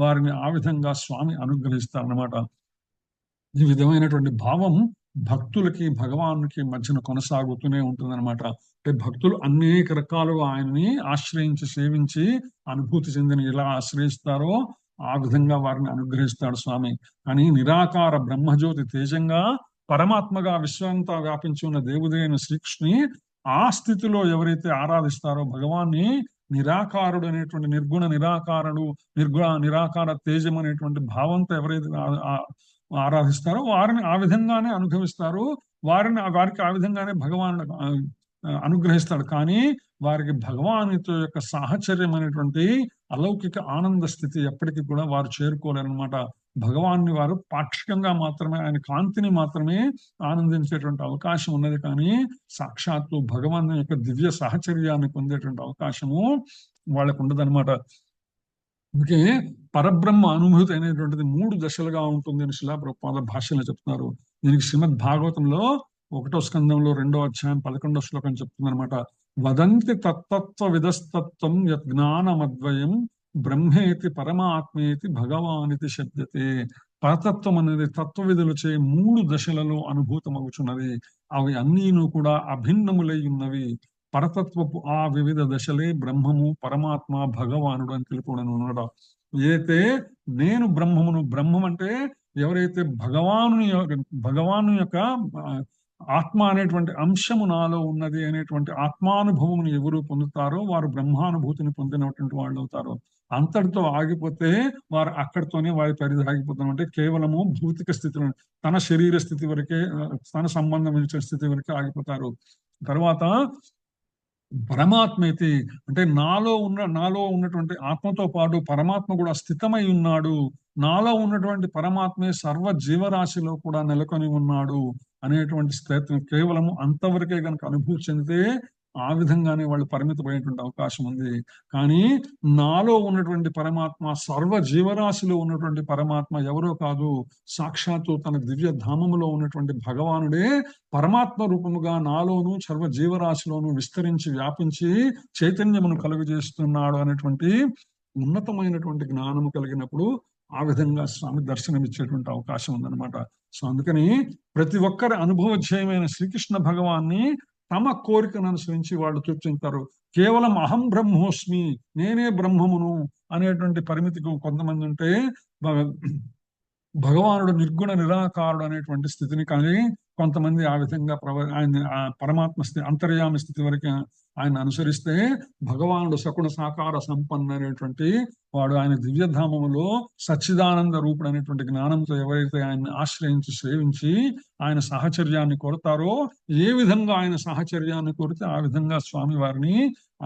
వారిని ఆ విధంగా స్వామి అనుగ్రహిస్తారన్నమాట. ఈ విధమైనటువంటి భావం భక్తులకి భగవానుకి మధ్యన కొనసాగుతూనే ఉంటుందన్నమాట. అంటే భక్తులు అనేక రకాలుగా ఆయనని ఆశ్రయించి సేవించి అనుభూతి చెందిన ఎలా ఆశ్రయిస్తారో ఆ విధంగా వారిని అనుగ్రహిస్తాడు స్వామి. కానీ నిరాకార బ్రహ్మజ్యోతి తేజంగా పరమాత్మగా విశ్వంతా వ్యాపించి ఉన్న దేవుడైన శ్రీకృష్ణుని ఆ స్థితిలో ఎవరైతే ఆరాధిస్తారో భగవాన్ని, నిరాకారుడు అనేటువంటి నిర్గుణ నిరాకారుడు, నిరాకార తేజం అనేటువంటి భావంతో ఎవరైతే ఆరాధిస్తారో వారిని ఆ విధంగానే అనుభవిస్తారు. వారికి ఆ విధంగానే భగవానుడు అనుగ్రహిస్తాడు. కానీ వారికి భగవానుతో యొక్క సాహచర్యం అనేటువంటి అలౌకిక ఆనంద స్థితి ఎప్పటికీ కూడా వారు చేరుకోలేరనమాట. భగవాన్ని వారు పాక్షికంగా మాత్రమే, ఆయన కాంతిని మాత్రమే ఆనందించేటువంటి అవకాశం ఉన్నది. కానీ సాక్షాత్తు భగవాన్ యొక్క దివ్య సాహచర్యాన్ని పొందేటువంటి అవకాశము వాళ్ళకు ఉండదన్నమాట. అందుకే పరబ్రహ్మ అనుభూతి అనేటువంటిది 3 దశలుగా ఉంటుంది అని శిలా ప్రభుపాద భాష్యంలో చెప్తున్నారు. దీనికి శ్రీమద్ భాగవతంలో ఒకటో స్కందంలో 2వ అధ్యాయం 11వ శ్లోకం చెప్తుందనమాట. వదంతి తత్తత్వ విదస్తత్వం యజ్ఞానమద్వయం బ్రహ్మేతి పరమాత్మేతి భగవానితి శబ్దతే. పరతత్వం అనేది తత్వవిధులచే 3 దశలలో అనుభూతమవుచున్నది. అవి అన్నీను కూడా అభిన్నములై ఉన్నవి. పరతత్వపు ఆ వివిధ దశలే బ్రహ్మము, పరమాత్మ, భగవానుడు అని తెలుపుడను ఉన్నాడు. ఏదైతే నేను బ్రహ్మమును, బ్రహ్మం అంటే ఎవరైతే భగవాను యొక్క ఆత్మ అనేటువంటి అంశము నాలో ఉన్నది అనేటువంటి ఆత్మానుభవమును ఎవరు పొందుతారో వారు బ్రహ్మానుభూతిని పొందినటువంటి వాళ్ళు అవుతారు. అంతటితో ఆగిపోతే వారు అక్కడితోనే వారి పరిధి ఆగిపోతారు. అంటే కేవలము భౌతిక స్థితిలో తన శరీర స్థితి వరకే, తన సంబంధించిన స్థితి వరకే ఆగిపోతారు. తర్వాత పరమాత్మేతి అంటే నాలో ఉన్నటువంటి ఆత్మతో పాటు పరమాత్మ కూడా స్థితమై ఉన్నాడు. నాలో ఉన్నటువంటి పరమాత్మే సర్వ జీవరాశిలో కూడా నెలకొని ఉన్నాడు అనేటువంటి స్థితిని కేవలము అంతవరకే గనక అనుభూతి చెందితే ఆ విధంగానే వాళ్ళు పరిమితమైనటువంటి అవకాశం ఉంది. కానీ నాలో ఉన్నటువంటి పరమాత్మ, సర్వ జీవరాశిలో ఉన్నటువంటి పరమాత్మ ఎవరో కాదు, సాక్షాత్తు తన దివ్య ధామములో ఉన్నటువంటి భగవానుడే పరమాత్మ రూపముగా నాలోను సర్వ జీవరాశిలోను విస్తరించి వ్యాపించి చైతన్యమును కలుగజేస్తున్నాడు అనేటువంటి ఉన్నతమైనటువంటి జ్ఞానము కలిగినప్పుడు ఆ విధంగా స్వామి దర్శనమిచ్చేటువంటి అవకాశం ఉందన్నమాట. సో అందుకని ప్రతి ఒక్కరి అనుభవధ్యేయమైన శ్రీకృష్ణ భగవాన్ని తమ కోరికను అనుసరించి వాళ్ళు చూపించారు. కేవలం అహం బ్రహ్మోస్మి, నేనే బ్రహ్మమును అనేటువంటి పరిమితికి కొంతమంది ఉంటే భగవానుడు నిర్గుణ నిరాకారుడు అనేటువంటి స్థితిని కానీ కొంతమంది ఆ విధంగా ఆయన పరమాత్మ స్థితి, అంతర్యామి స్థితి వరకు ఆయన అనుసరిస్తే భగవానుడు సగుణ సాకార సంపన్న అనేటువంటి వాడు ఆయన దివ్యధామములో సచ్చిదానంద రూపుడు అనేటువంటి జ్ఞానంతో ఎవరైతే ఆయన్ని ఆశ్రయించి సేవించి ఆయన సాహచర్యాన్ని కోరతారో, ఏ విధంగా ఆయన సాహచర్యాన్ని కోరితే ఆ విధంగా స్వామి వారిని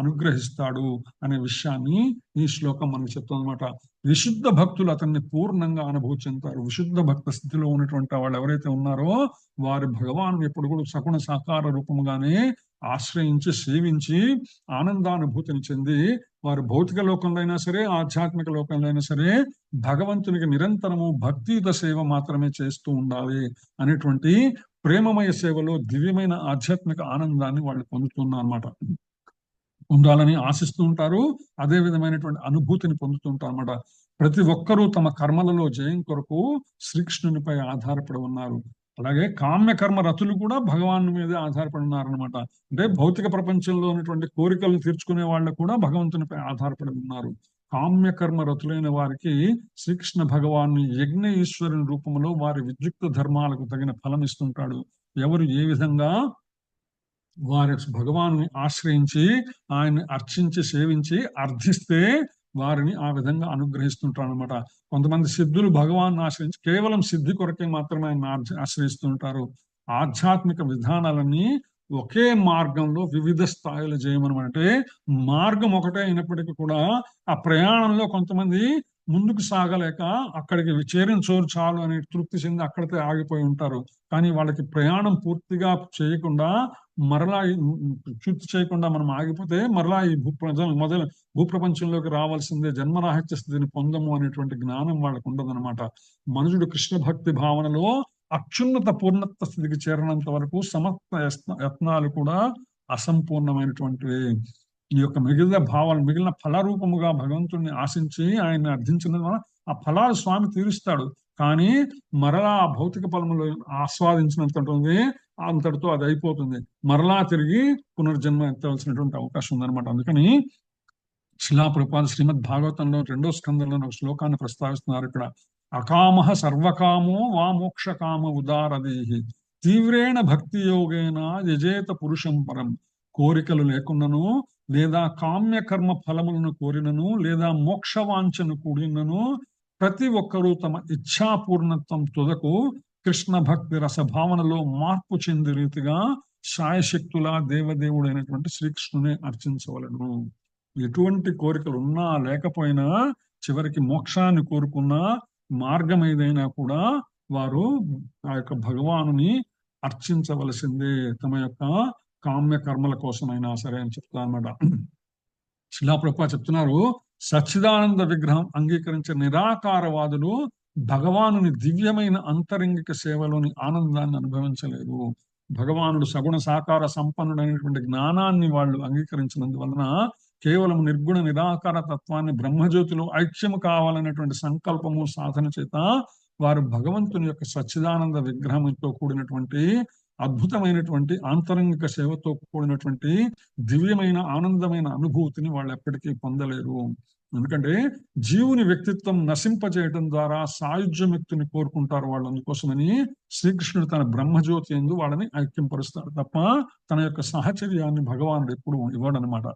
అనుగ్రహిస్తాడు అనే విషయాన్ని ఈ శ్లోకం మనకు చెప్తుందన్నమాట. విశుద్ధ భక్తులు అతన్ని పూర్ణంగా అనుభూతి చెందుతారు. విశుద్ధ భక్త స్థితిలో ఉన్నటువంటి వాళ్ళు ఎవరైతే ఉన్నారో వారి భగవాను ఎప్పుడు కూడా సగుణ సాకార రూపముగానే ఆశ్రయించి సేవించి ఆనందానుభూతిని చెంది వారు భౌతిక లోకంలో అయినా సరే, ఆధ్యాత్మిక లోకంలో అయినా సరే భగవంతునికి నిరంతరము భక్తియుత సేవ మాత్రమే చేస్తూ ఉండాలి అనేటువంటి ప్రేమమయ సేవలో దివ్యమైన ఆధ్యాత్మిక ఆనందాన్ని వాళ్ళు పొందుతున్నారు అన్నమాట. ఉండాలని ఆశిస్తూ ఉంటారు. అదే విధమైనటువంటి అనుభూతిని పొందుతూ ఉంటారు అన్నమాట. ప్రతి ఒక్కరూ తమ కర్మలలో జయం కొరకు శ్రీకృష్ణునిపై ఆధారపడి ఉన్నారు. అలాగే కామ్య కర్మ రతులు కూడా భగవాను మీదే ఆధారపడి ఉన్నారు అనమాట. అంటే భౌతిక ప్రపంచంలో ఉన్నటువంటి కోరికలను తీర్చుకునే వాళ్ళు కూడా భగవంతునిపై ఆధారపడి ఉన్నారు. కామ్య కర్మ రతులైన వారికి శ్రీకృష్ణ భగవాను యజ్ఞ ఈశ్వరుని రూపంలో వారి విద్యుక్త ధర్మాలకు తగిన ఫలం ఇస్తుంటాడు. ఎవరు ఏ విధంగా వారి భగవాను ఆశ్రయించి ఆయన్ని అర్చించి సేవించి అర్థిస్తే వారిని ఆ విధంగా అనుగ్రహిస్తుంటారు అనమాట. కొంతమంది సిద్ధులు భగవాన్ ఆశ్రయించి కేవలం సిద్ధి కొరకే మాత్రమే ఆయన ఆశ్రయిస్తుంటారు. ఆధ్యాత్మిక విధానాలన్నీ ఒకే మార్గంలో వివిధ స్థాయిలు చేయమనమంటే మార్గం ఒకటే అయినప్పటికీ కూడా ఆ ప్రయాణంలో కొంతమంది ముందుకు సాగలేక అక్కడికి చేరిన చోరు చాలు అనే తృప్తి చెంది అక్కడితే ఆగిపోయి ఉంటారు. కానీ వాళ్ళకి ప్రయాణం పూర్తిగా చేయకుండా మరలా పూర్తి చేయకుండా మనం ఆగిపోతే మరలా ఈ భూప్రపంచంలోకి రావాల్సిందే, జన్మరాహిత్య స్థితిని పొందము అనేటువంటి జ్ఞానం వాళ్ళకు ఉండదన్నమాట. మనుషుడు కృష్ణ భక్తి భావనలో అత్యున్నత పూర్ణత్వ స్థితికి చేరినంత వరకు సమస్త యత్నాలు కూడా అసంపూర్ణమైనటువంటివి. ఈ యొక్క మిగిలిన ఫలరూపముగా భగవంతుడిని ఆశించి ఆయన్ని అర్థించిన ఆ ఫలాలు స్వామి తీరుస్తాడు. కానీ మరలా ఆ భౌతిక ఫలములు ఆస్వాదించినంత ఉంటుంది, అంతటితో అది అయిపోతుంది. మరలా తిరిగి పునర్జన్మ ఎత్తవలసినటువంటి అవకాశం ఉందన్నమాట. అందుకని శిలా ప్రభుపాద శ్రీమద్ భాగవతంలో 2వ స్కందంలో ఒక శ్లోకాన్ని ప్రస్తావిస్తున్నారు. ఇక్కడ అకామ సర్వకామో వా మోక్షకామ ఉదారదేహి తీవ్రేణ భక్తి యోగేన యజేత పురుషం పరం. కోరికలు లేకున్నను లేదా కామ్య కర్మ ఫలములను కోరినను లేదా మోక్షవాంఛను కూడినను ప్రతి ఒక్కరూ తమ ఇచ్ఛాపూర్ణత్వం తుదకు కృష్ణ భక్తి రసభావనలో మార్పు చెంది రీతిగా శాయశక్తుల దేవదేవుడైనటువంటి శ్రీకృష్ణుని అర్చించవలను. ఎటువంటి కోరికలు ఉన్నా లేకపోయినా చివరికి మోక్షాన్ని కోరుకున్న మార్గం ఏదైనా కూడా వారు ఆ యొక్క భగవానుని అర్చించవలసిందే, తమ యొక్క కామ్య కర్మల కోసమైనా సరే అని చెప్తా అన్నమాట. శిలా ప్రభుపాద చెప్తున్నారు, సచ్చిదానంద విగ్రహం అంగీకరించే నిరాకారవాదులు భగవానుని దివ్యమైన అంతరంగిక సేవలోని ఆనందాన్ని అనుభవించలేరు. భగవానుడు సగుణ సాకార సంపన్నుడైనటువంటి జ్ఞానాన్ని వాళ్ళు అంగీకరించినందువలన కేవలం నిర్గుణ నిరాకార తత్వాన్ని బ్రహ్మజ్యోతిలో ఐక్యము కావాలనేటువంటి సంకల్పము సాధన చేత వారు భగవంతుని యొక్క సచ్చిదానంద విగ్రహంతో కూడినటువంటి అద్భుతమైనటువంటి ఆంతరంగిక సేవతో కూడినటువంటి దివ్యమైన ఆనందమైన అనుభూతిని వాళ్ళు ఎప్పటికీ పొందలేరు. ఎందుకంటే జీవుని వ్యక్తిత్వం నశింపజేయడం ద్వారా సాయుధ్యముక్తిని కోరుకుంటారు వాళ్ళు. అందుకోసమని శ్రీకృష్ణుడు తన బ్రహ్మజ్యోతి యందు వాళ్ళని ఐక్యంపరుస్తాడు తప్ప తన యొక్క సహచర్యాన్ని భగవానుడు ఎప్పుడు ఇవ్వడనమాట.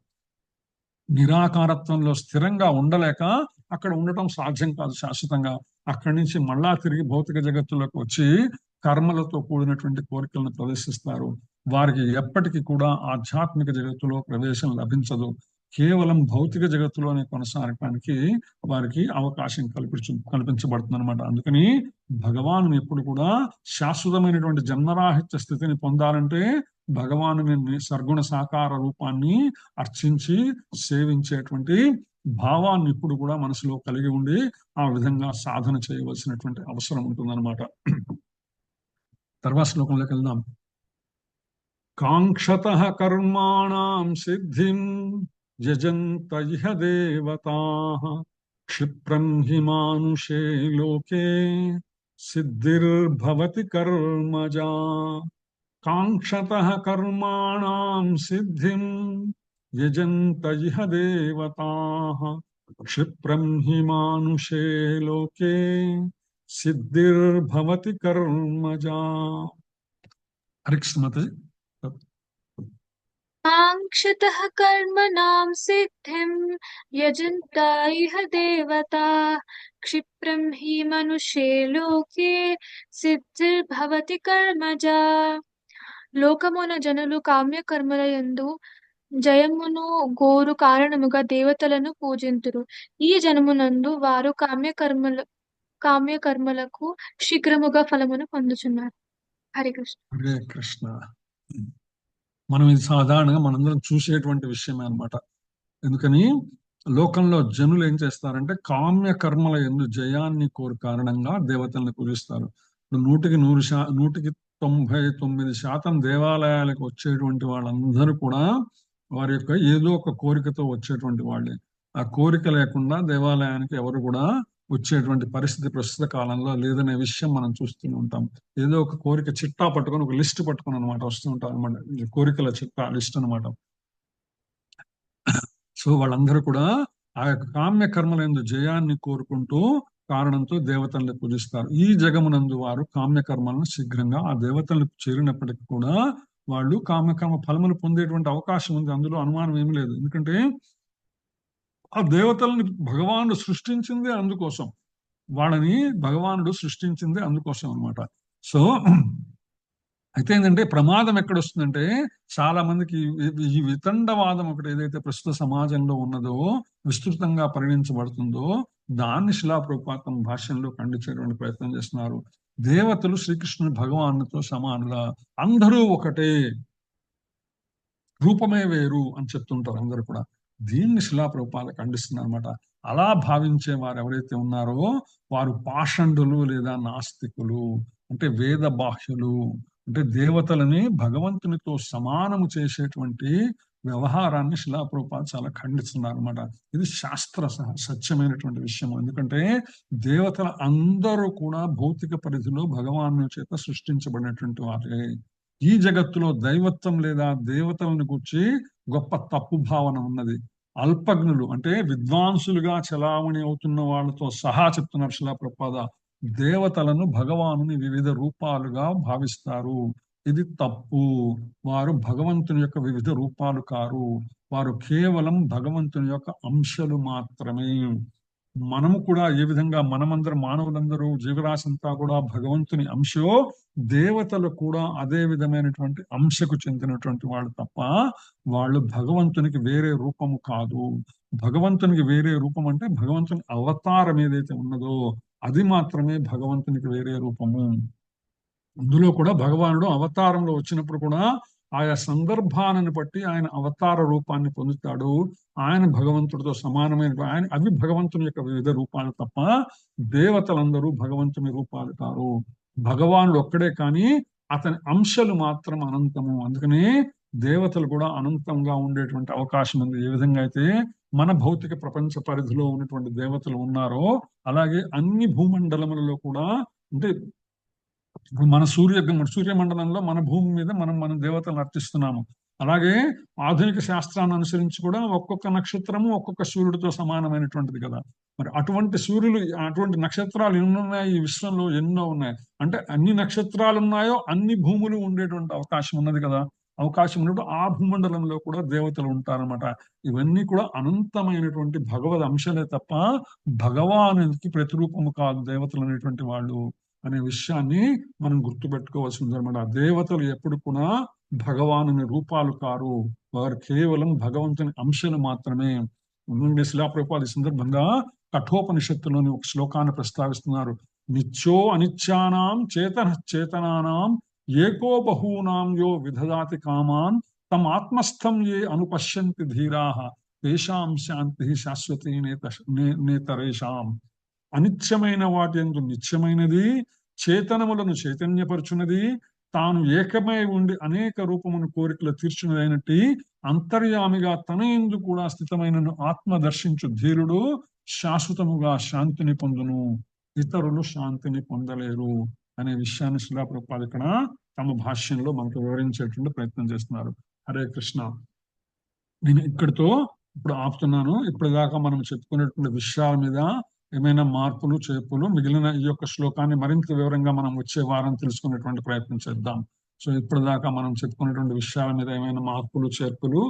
నిరాకారత్వంలో స్థిరంగా ఉండలేక అక్కడ ఉండటం సాధ్యం కాదు శాశ్వతంగా. అక్కడి నుంచి మళ్ళా తిరిగి భౌతిక జగత్తులోకి వచ్చి కర్మలతో కూడినటువంటి కోరికలను ప్రదర్శిస్తారు. వారికి ఎప్పటికీ కూడా ఆధ్యాత్మిక జగత్తులో ప్రవేశం లభించదు. కేవలం భౌతిక జగత్తులోనే కొనసాగటానికి వారికి అవకాశం కల్పించబడుతుంది అనమాట. అందుకని భగవాను ఎప్పుడు కూడా శాశ్వతమైనటువంటి జన్మరాహిత్య స్థితిని పొందాలంటే భగవాను సర్గుణ సాకార రూపాన్ని అర్చించి సేవించేటువంటి భావాన్ని ఇప్పుడు కూడా మనసులో కలిగి ఉండి ఆ విధంగా సాధన చేయవలసినటువంటి అవసరం ఉంటుందన్నమాట. తర్వాత శ్లోకంలోకి వెళ్దాం. కాంక్షతః కర్మాణాం సిద్ధిం యజంత ఇహ దేవతాః క్షిప్రం హి మానుషే లోకే సిద్ధిర్భవతి కర్మజా. కాంక్షతః కర్మాణాం సిద్ధిం యజంత ఇహ దేవతాః క్షిప్రం హి మానుషే లోకే సిద్ధిర్భవతి కర్మజా. హరికృష్ణమాతాజీ. కాంక్షతః కర్మణాం సిద్ధిం యజంత ఇహ దేవతాః క్షిప్రం హి మనుష్యే లోకే సిద్ధిర్భవతి కర్మజా. లోకమున జనులు కామ్యకర్మల యందు జయమును గోరు కారణముగా దేవతలను పూజింతురు. ఈ జనమునందు వారు కామ్యకర్మలకు శీఘ్రముగా ఫలమును పొందుచున్నారు. హరే కృష్ణ. హరే కృష్ణ. మనం ఇది సాధారణంగా మనందరం చూసేటువంటి విషయమే అన్నమాట. ఎందుకని లోకంలో జనులు ఏం చేస్తారంటే కామ్య కర్మల యందు జయాన్ని కోరు కారణంగా దేవతల్ని పూజిస్తారు. 100% 99% దేవాలయాలకు వచ్చేటువంటి వాళ్ళందరూ కూడా వారి యొక్క ఏదో ఒక కోరికతో వచ్చేటువంటి వాళ్ళే. ఆ కోరిక లేకుండా దేవాలయానికి ఎవరు కూడా వచ్చేటువంటి పరిస్థితి ప్రస్తుత కాలంలో లేదనే విషయం మనం చూస్తూనే ఉంటాం. ఏదో ఒక కోరిక చిట్టా పట్టుకొని ఒక లిస్ట్ పట్టుకొని అనమాట వస్తూ ఉంటారు అనమాట. కోరికల చిట్టా లిస్ట్ అనమాట. సో వాళ్ళందరూ కూడా ఆ యొక్క కామ్య కర్మలందు జయాన్ని కోరుకుంటూ కారణంతో దేవతల్ని పూజిస్తారు. ఈ జగమునందు వారు కామ్య కర్మలను శీఘ్రంగా ఆ దేవతలకు చేరినప్పటికీ కూడా వాళ్ళు కామ్యకర్మ ఫలములు పొందేటువంటి అవకాశం ఉంది. అందులో అనుమానం ఏమీ లేదు. ఎందుకంటే ఆ దేవతల్ని భగవానుడు సృష్టించిందే అందుకోసం. వాళ్ళని భగవానుడు సృష్టించిందే అందుకోసం అనమాట. సో అయితే ఏంటంటే ప్రమాదం ఎక్కడొస్తుందంటే చాలా మందికి ఈ వితండవాదం ఒకటి ఏదైతే ప్రస్తుత సమాజంలో ఉన్నదో విస్తృతంగా పరిగణించబడుతుందో దాన్ని శిలాప్రభుపాద భాష్యంలో ఖండించేటువంటి ప్రయత్నం చేస్తున్నారు. దేవతలు శ్రీకృష్ణుని భగవానుతో సమానులా, అందరూ ఒకటే, రూపమే వేరు అని చెప్తుంటారు అందరూ కూడా. దీన్ని శిలాప్రభుపాద ఖండిస్తున్నారు అనమాట. అలా భావించే వారు ఎవరైతే ఉన్నారో వారు పాషండులు లేదా నాస్తికులు, అంటే వేద బాహ్యులు, అంటే దేవతలని భగవంతునితో సమానము చేసేటువంటి వ్యవహారాన్ని శిలాప్రభుపాద చాలా ఖండిస్తున్నారు అనమాట. ఇది శాస్త్ర సత్యమైనటువంటి విషయం. ఎందుకంటే దేవతల అందరూ కూడా భౌతిక పరిధిలో భగవాను చేత సృష్టించబడినటువంటి వారే. ఈ జగత్తులో దైవత్వం లేదా దేవతలను గురించి గొప్ప తప్పు భావన ఉన్నది. అల్పజ్ఞులు అంటే విద్వాంసులుగా చలామణి అవుతున్న వాళ్ళతో సహా చెప్తున్నారు శిలాప్రభుపాద, దేవతలను భగవానుని వివిధ రూపాలుగా భావిస్తారు. ఇది తప్పు. వారు భగవంతుని యొక్క వివిధ రూపాలు కారు. వారు కేవలం భగవంతుని యొక్క అంశాలు మాత్రమే. మనము కూడా ఏ విధంగా మనమందరం మానవులందరూ జీవరాశి అంతా కూడా భగవంతుని అంశో, దేవతలు కూడా అదే విధమైనటువంటి అంశకు చెందినటువంటి వాళ్ళు తప్ప వాళ్ళు భగవంతునికి వేరే రూపము కాదు. భగవంతునికి వేరే రూపం అంటే భగవంతుని అవతారం ఏదైతే ఉన్నదో అది మాత్రమే భగవంతునికి వేరే రూపము. అందులో కూడా భగవానుడు అవతారంలో వచ్చినప్పుడు కూడా ఆయా సందర్భాలను బట్టి ఆయన అవతార రూపాన్ని పొందుతాడు. ఆయన భగవంతుడితో సమానమైన అవి భగవంతుని యొక్క వివిధ రూపాలు తప్ప దేవతలందరూ భగవంతుని రూపాలు కారు. భగవానుడు ఒక్కడే కానీ అతని అంశలు మాత్రం అనంతము. అందుకనే దేవతలు కూడా అనంతంగా ఉండేటువంటి అవకాశం ఉంది. ఏ విధంగా అయితే మన భౌతిక ప్రపంచ పరిధిలో ఉన్నటువంటి దేవతలు ఉన్నారో, అలాగే అన్ని భూమండలములలో కూడా, అంటే మన సూర్యమండలంలో మన భూమి మీద మనం దేవతలను అర్చిస్తున్నాము. అలాగే ఆధునిక శాస్త్రాన్ని అనుసరించి కూడా ఒక్కొక్క నక్షత్రము ఒక్కొక్క సూర్యుడితో సమానమైనటువంటిది కదా. మరి అటువంటి సూర్యులు, అటువంటి నక్షత్రాలు ఎన్ని ఉన్నాయి ఈ విశ్వంలో? ఎన్నో ఉన్నాయి. అంటే అన్ని నక్షత్రాలు ఉన్నాయో అన్ని భూములు ఉండేటువంటి అవకాశం ఉన్నది కదా. అవకాశం ఉన్నప్పుడు ఆ భూమండలంలో కూడా దేవతలు ఉంటారన్నమాట. ఇవన్నీ కూడా అనంతమైనటువంటి భగవద్ అంశాలే తప్ప భగవానునికి ప్రతిరూపము కాదు దేవతలు అనేటువంటి వాళ్ళు అనే విషయాన్ని మనం గుర్తుపెట్టుకోవాల్సి ఉందన్నమాట. దేవతలు ఎప్పుడు కూడా భగవానుని రూపాలు కారు, వారు కేవలం భగవంతుని అంశాలు మాత్రమే. శిలా ప్రభుపాద ఈ సందర్భంగా కఠోపనిషత్తులోని ఒక శ్లోకాన్ని ప్రస్తావిస్తున్నారు. నిత్యో అనిత్యానాం చేతన చేతనానాం ఏకో బహూనాం యో విదదాతి కామాన్ తమ ఆత్మస్థం ఏ అనుపశ్యంతి ధీరాః తేషాం శాంతి శాశ్వతీ నేతరేషాం. అనిత్యమైన వాటి యందు నిత్యమైనది, చేతనములను చైతన్యపరచున్నది, తాను ఏకమై ఉండి అనేక రూపమును కోరికలు తీర్చున్నదైనట్టి అంతర్యామిగా తన యందు కూడా స్థితమైన ఆత్మ దర్శించు ధీరుడు శాశ్వతముగా శాంతిని పొందును, ఇతరులు శాంతిని పొందలేరు అనే విషయాన్ని శిలా ప్రభుపాద ఇక్కడ తమ భాష్యంలో మనకు వివరించేటువంటి ప్రయత్నం చేస్తున్నారు. హరే కృష్ణ. నేను ఇక్కడితో ఇప్పుడు ఆపుతున్నాను. ఇప్పటిదాకా మనం చెప్పుకునేటువంటి విషయాల మీద ఏమైనా మార్పులు చేర్పులు, మిగిలిన ఈ యొక్క శ్లోకాన్ని మరింత వివరంగా మనం వచ్చే వారం తెలుసుకునేటువంటి ప్రయత్నం చేద్దాం. సో ఇప్పటిదాకా మనం చెప్పుకునేటువంటి విషయాల మీద ఏమైనా మార్పులు చేర్పులు,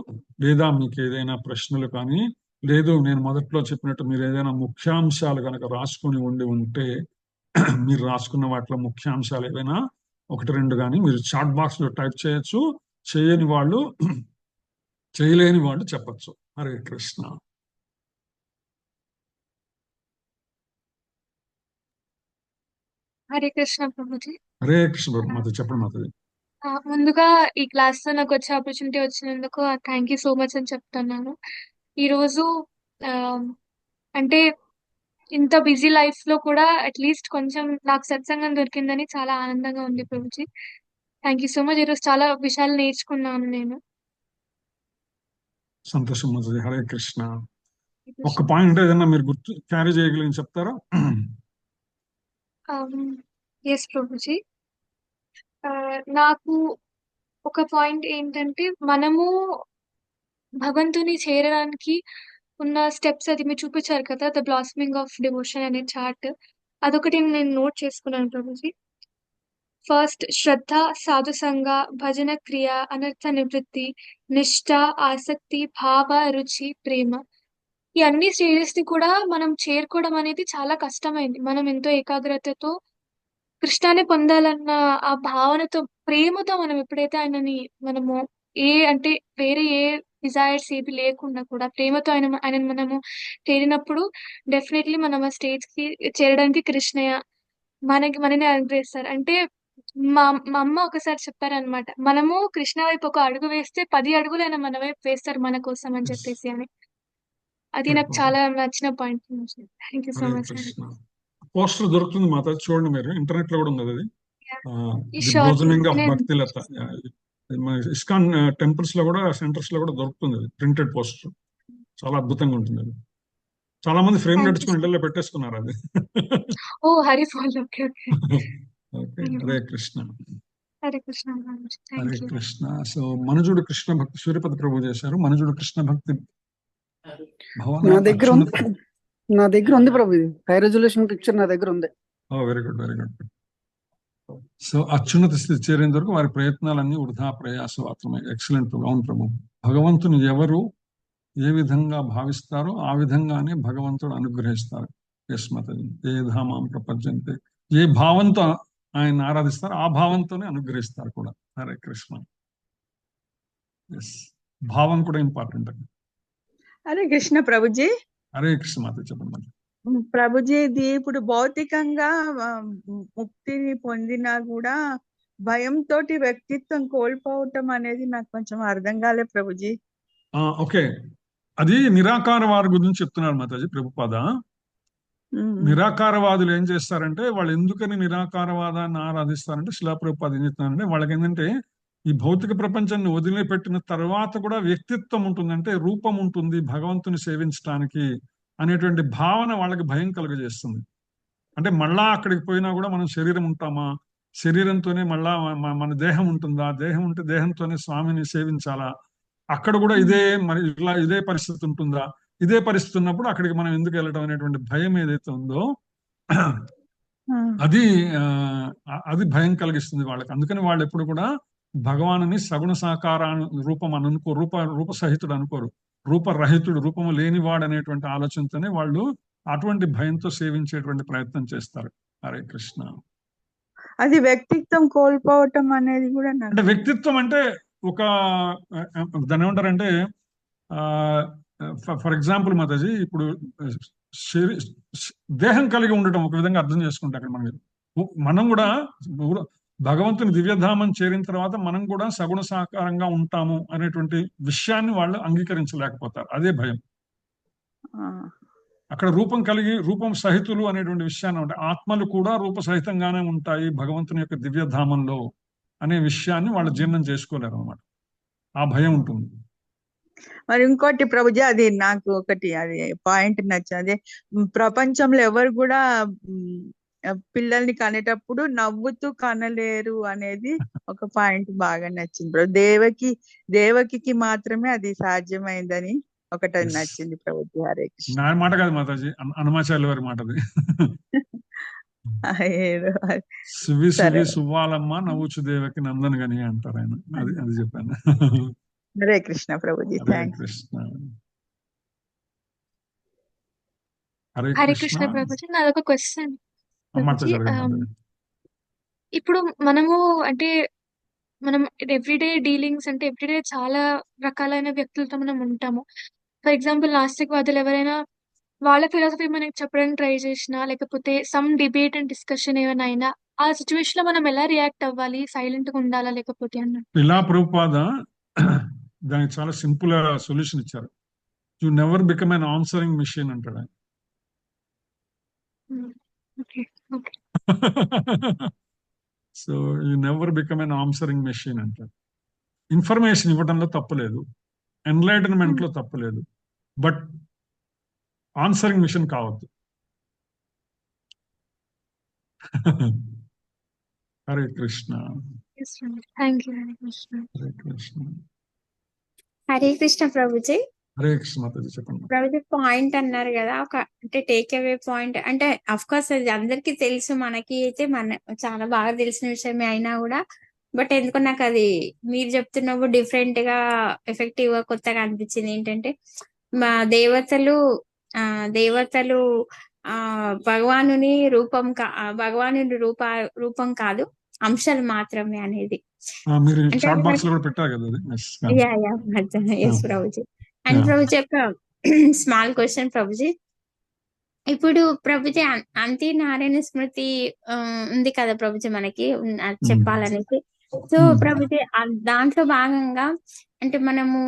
లేదా మీకు ఏదైనా ప్రశ్నలు కానీ, లేదు నేను మొదట్లో చెప్పినట్టు మీరు ఏదైనా ముఖ్యాంశాలు కనుక రాసుకుని ఉంటే మీరు రాసుకున్న వాటిలో ముఖ్యాంశాలు ఏవైనా ఒకటి రెండు కానీ మీరు చాట్ బాక్స్ లో టైప్ చేయొచ్చు. చేయలేని వాళ్ళు చెప్పచ్చు. హరే కృష్ణ. హరే కృష్ణ ప్రభుజీ. హరే కృష్ణ. మాతో చెప్పండి మాతది. ముందుగా ఈ క్లాస్ లో నాకు వచ్చే ఆపర్చునిటీ వచ్చినందుకు థ్యాంక్ యూ సో మచ్ అని చెప్తున్నాను. ఈరోజు ఆ, అంటే ఇంత బిజీ లైఫ్ లో కూడా అట్లీస్ట్ కొంచెం నాకు సత్సంగం దొరికిందని చాలా ఆనందంగా ఉంది Prabhuji. Thank you so much. ఈరోజు చాలా విషయాలు నేర్చుకున్నాను నేను. సంతోషం మాతది. హరే కృష్ణ. ఒక్క పాయింట్ ఏదన్నా మీరు గుర్తు క్యారీ చేయగలిగిన చెప్తారా? ఎస్ ప్రభుజీ. నాకు ఒక పాయింట్ ఏంటంటే, మనము భగవంతుని చేరడానికి ఉన్న స్టెప్స్ అది మీరు చూపించారు కదా, ద బ్లాస్మింగ్ ఆఫ్ డివోషన్ అనే చార్ట్. అదొకటి నేను నోట్ చేసుకున్నాను ప్రభుజీ. ఫస్ట్ శ్రద్ధ, సాధు సంగ, భజన క్రియ, అనర్థ నివృత్తి, నిష్ఠ, ఆసక్తి, భావ, రుచి, ప్రేమ. ఈ అన్ని స్టేజెస్ ని కూడా మనం చేరుకోవడం అనేది చాలా కష్టమైంది. మనం ఎంతో ఏకాగ్రతతో కృష్ణాన్ని పొందాలన్న ఆ భావనతో, ప్రేమతో మనం ఎప్పుడైతే మనము అంటే వేరే ఏ డిజైర్స్ ఏవి లేకుండా కూడా ప్రేమతో ఆయనను మనము చేరినప్పుడు డెఫినెట్లీ మనం ఆ స్టేజ్ కి చేరడానికి కృష్ణయ్య మనని అనుగ్రహిస్తారు. అంటే మా మా అమ్మ ఒకసారి చెప్పారనమాట, మనము కృష్ణ వైపు ఒక అడుగు వేస్తే 10 అడుగులైనా మన వైపు వేస్తారు మన కోసం అని చెప్పేసి అని. అది నాకు చాలా నచ్చిన point. Thank you so Hare much. Krishna. Poster దొరుకుతుంది మాత, చూడండి మీరు. ఇంటర్నెట్ లో కూడా ఉంది అది. The sure. Blossoming of Bhaktilata. ISKCON temples లో కూడా, సెంటర్స్ లో కూడా దొరుకుతుంది అది, ప్రింటెడ్ పోస్టర్. చాలా అద్భుతంగా ఉంటుంది అది. చాలా మంది ఫ్రేమ్ కట్టించుకుని ఇళ్ళలో పెట్టేసుకున్నారు అది. ఓ హరి ఫాల్. Okay okay. Okay. Hare Krishna. Hare Krishna. Hare thank you. Krishna. So మనుజుడు కృష్ణ భక్తి సూర్యపతి ప్రభు చేశారు. మనుజుడు కృష్ణ భక్తి నా దగ్గర ఉంది ప్రభు. ఇది హై రెజల్యూషన్ పిక్చర్ నా దగ్గర ఉంది. Very good, very good. So అత్యున్నత స్థితి చేరేంత వరకు వారి ప్రయత్నాలన్నీ వృధా ప్రయాసమాత్రమే. ఎక్సలెంట్. అవును ప్రభు. భగవంతుని ఎవరు ఏ విధంగా భావిస్తారో ఆ విధంగానే భగవంతుడు అనుగ్రహిస్తారు. యస్మతది ఏ ధామాం ప్రపంచంతే, ఏ భావంతో ఆయన ఆరాధిస్తారు ఆ భావంతోనే అనుగ్రహిస్తారు కూడా. హరే కృష్ణ. ఎస్, భావం కూడా ఇంపార్టెంట్. హరే కృష్ణ ప్రభుజీ. హరే కృష్ణ మాత చెప్పండి. ప్రభుజీ, ఇది ఇప్పుడు భౌతికంగా ముక్తిని పొందినా కూడా భయంతో వ్యక్తిత్వం కోల్పోవటం అనేది నాకు కొంచెం అర్థం కాలే ప్రభుజీ. ఓకే, అది నిరాకార వారి గురించి చెప్తున్నారు మాతాజీ ప్రభుపాద. నిరాకారవాదులు ఏం చేస్తారంటే వాళ్ళు ఎందుకని నిరాకారవాదాన్ని ఆరాధిస్తారంటే శిలాప్రభుపాద ఏం చెప్తున్నారంటే వాళ్ళకి ఏంటంటే ఈ భౌతిక ప్రపంచాన్ని వదిలిపెట్టిన తర్వాత కూడా వ్యక్తిత్వం ఉంటుంది, అంటే రూపం ఉంటుంది భగవంతుని సేవించడానికి అనేటువంటి భావన వాళ్ళకి భయం కలుగజేస్తుంది. అంటే మళ్ళా అక్కడికి పోయినా కూడా మనం శరీరం ఉంటామా, శరీరంతోనే మళ్ళా మన దేహం ఉంటుందా, దేహం ఉంటే దేహంతోనే స్వామిని సేవించాలా, అక్కడ కూడా ఇదే మరి ఇలా ఇదే పరిస్థితి ఉంటుందా, ఇదే పరిస్థితి ఉన్నప్పుడు అక్కడికి మనం ఎందుకు వెళ్ళడం అనేటువంటి భయం ఏదైతే ఉందో అది అది భయం కలిగిస్తుంది వాళ్ళకి. అందుకని వాళ్ళు ఎప్పుడు కూడా భగవానుని సగుణ సాకార రూపం అని అనుకో, రూపసహితుడు అనుకోరు, రూపరహితుడు, రూపము లేనివాడు అనేటువంటి ఆలోచనతోనే వాళ్ళు అటువంటి భయంతో సేవించేటువంటి ప్రయత్నం చేస్తారు. హరే కృష్ణ. అది వ్యక్తిత్వం కోల్పోవటం అనేది కూడా అంటే వ్యక్తిత్వం అంటే ఒక దాన్ని ఏమంటారంటే ఫర్ ఎగ్జాంపుల్ మాతాజీ, ఇప్పుడు దేహం కలిగి ఉండటం ఒక విధంగా అర్థం చేసుకుంటే అక్కడ మనం కూడా భగవంతుని దివ్యధామం చేరిన తర్వాత మనం కూడా సగుణ సాకారంగా ఉంటాము అనేటువంటి విషయాన్ని వాళ్ళు అంగీకరించలేకపోతారు. అదే భయం. అక్కడ రూపం కలిగి రూపం సహితులు అనేటువంటి విషయాన్ని ఉంటాయి, ఆత్మలు కూడా రూపసహితంగానే ఉంటాయి భగవంతుని యొక్క దివ్యధామంలో అనే విషయాన్ని వాళ్ళు జీర్ణం చేసుకోలేరు అన్నమాట. ఆ భయం ఉంటుంది. మరి ఇంకోటి ప్రభుజీ, అది నాకు ఒకటి అది పాయింట్ నచ్చదే, ప్రపంచంలో ఎవరు కూడా పిల్లల్ని కనేటప్పుడు నవ్వుతూ కనలేరు అనేది ఒక పాయింట్ బాగా నచ్చింది ప్రభు. దేవకికి మాత్రమే అది సాధ్యమైందని ఒకటి నచ్చింది ప్రభుజీ. హరే కృష్ణ. నా మాట కాదు మాతాజీ, హనుమాచార్యుల వారి మాటది. సువి సువి సువ్వాలమ్మ నవ్వుచు దేవకి నందన్ గని అంటారు ఆయన. అది చెప్పాను. హరే కృష్ణ ప్రభుజీ. హరే కృష్ణ. హరే కృష్ణ ప్రభుజీ. నాదొక క్వశ్చన్. ఇప్పుడు మనము అంటే మనం ఎవ్రీడే డీలింగ్స్ అంటే ఎవ్రీడే చాలా రకాలైన వ్యక్తులతో మనం ఉంటాము. ఫర్ ఎగ్జాంపుల్ నాస్తికవాదులు ఎవరైనా వాళ్ళ ఫిలాసఫీ మనకి చెప్పడానికి ట్రై చేసినా, లేకపోతే సమ్ డిబేట్ అండ్ డిస్కషన్ ఏమైనా అయినా ఆ సిచ్యువేషన్ లో మనం ఎలా రియాక్ట్ అవ్వాలి, సైలెంట్ గా ఉండాలా లేకపోతే అన్నట్టు. ఇలా ప్రభుపాద దానికి చాలా సింపుల్ సొల్యూషన్ ఇచ్చారు. You never become an answering machine అంటాడు. So you never become an answering machine అంటారు. ఇన్ఫర్మేషన్ ఇవ్వడంలో తప్పులేదు, ఎన్లైటన్మెంట్ లో తప్పులేదు, బట్ ఆన్సరింగ్ మిషన్ కావద్దు. హరే కృష్ణ. Thank you. హరే కృష్ణ. హరే కృష్ణ. హరే కృష్ణ ప్రభుజీ. హరే కృష్ణ మాతాజీ. చెప్పండి ప్రభుజీ. పాయింట్ అన్నారు కదా, ఒక అంటే టేక్ అవే పాయింట్ అంటే అఫ్ కోర్స్ అది అందరికీ తెలుసు, మనకి అయితే చాలా బాగా తెలిసిన విషయమే అయినా కూడా, బట్ ఎందుకో నాకు అది మీరు చెప్తున్నప్పుడు డిఫరెంట్ గా ఎఫెక్టివ్ గా కొత్తగా అనిపించింది. ఏంటంటే మా దేవతలు భగవానుని రూపం కాదు, అంశాలు మాత్రమే అనేది. ప్రభుజీ. అండ్ ప్రభుజీ యొక్క స్మాల్ క్వశ్చన్ ప్రభుజీ. ఇప్పుడు ప్రభుజీ అంత్యనారాయణ స్మృతి ఉంది కదా ప్రభుజీ, మనకి చెప్పాలనేసి. సో ప్రభుజీ దాంట్లో భాగంగా అంటే మనము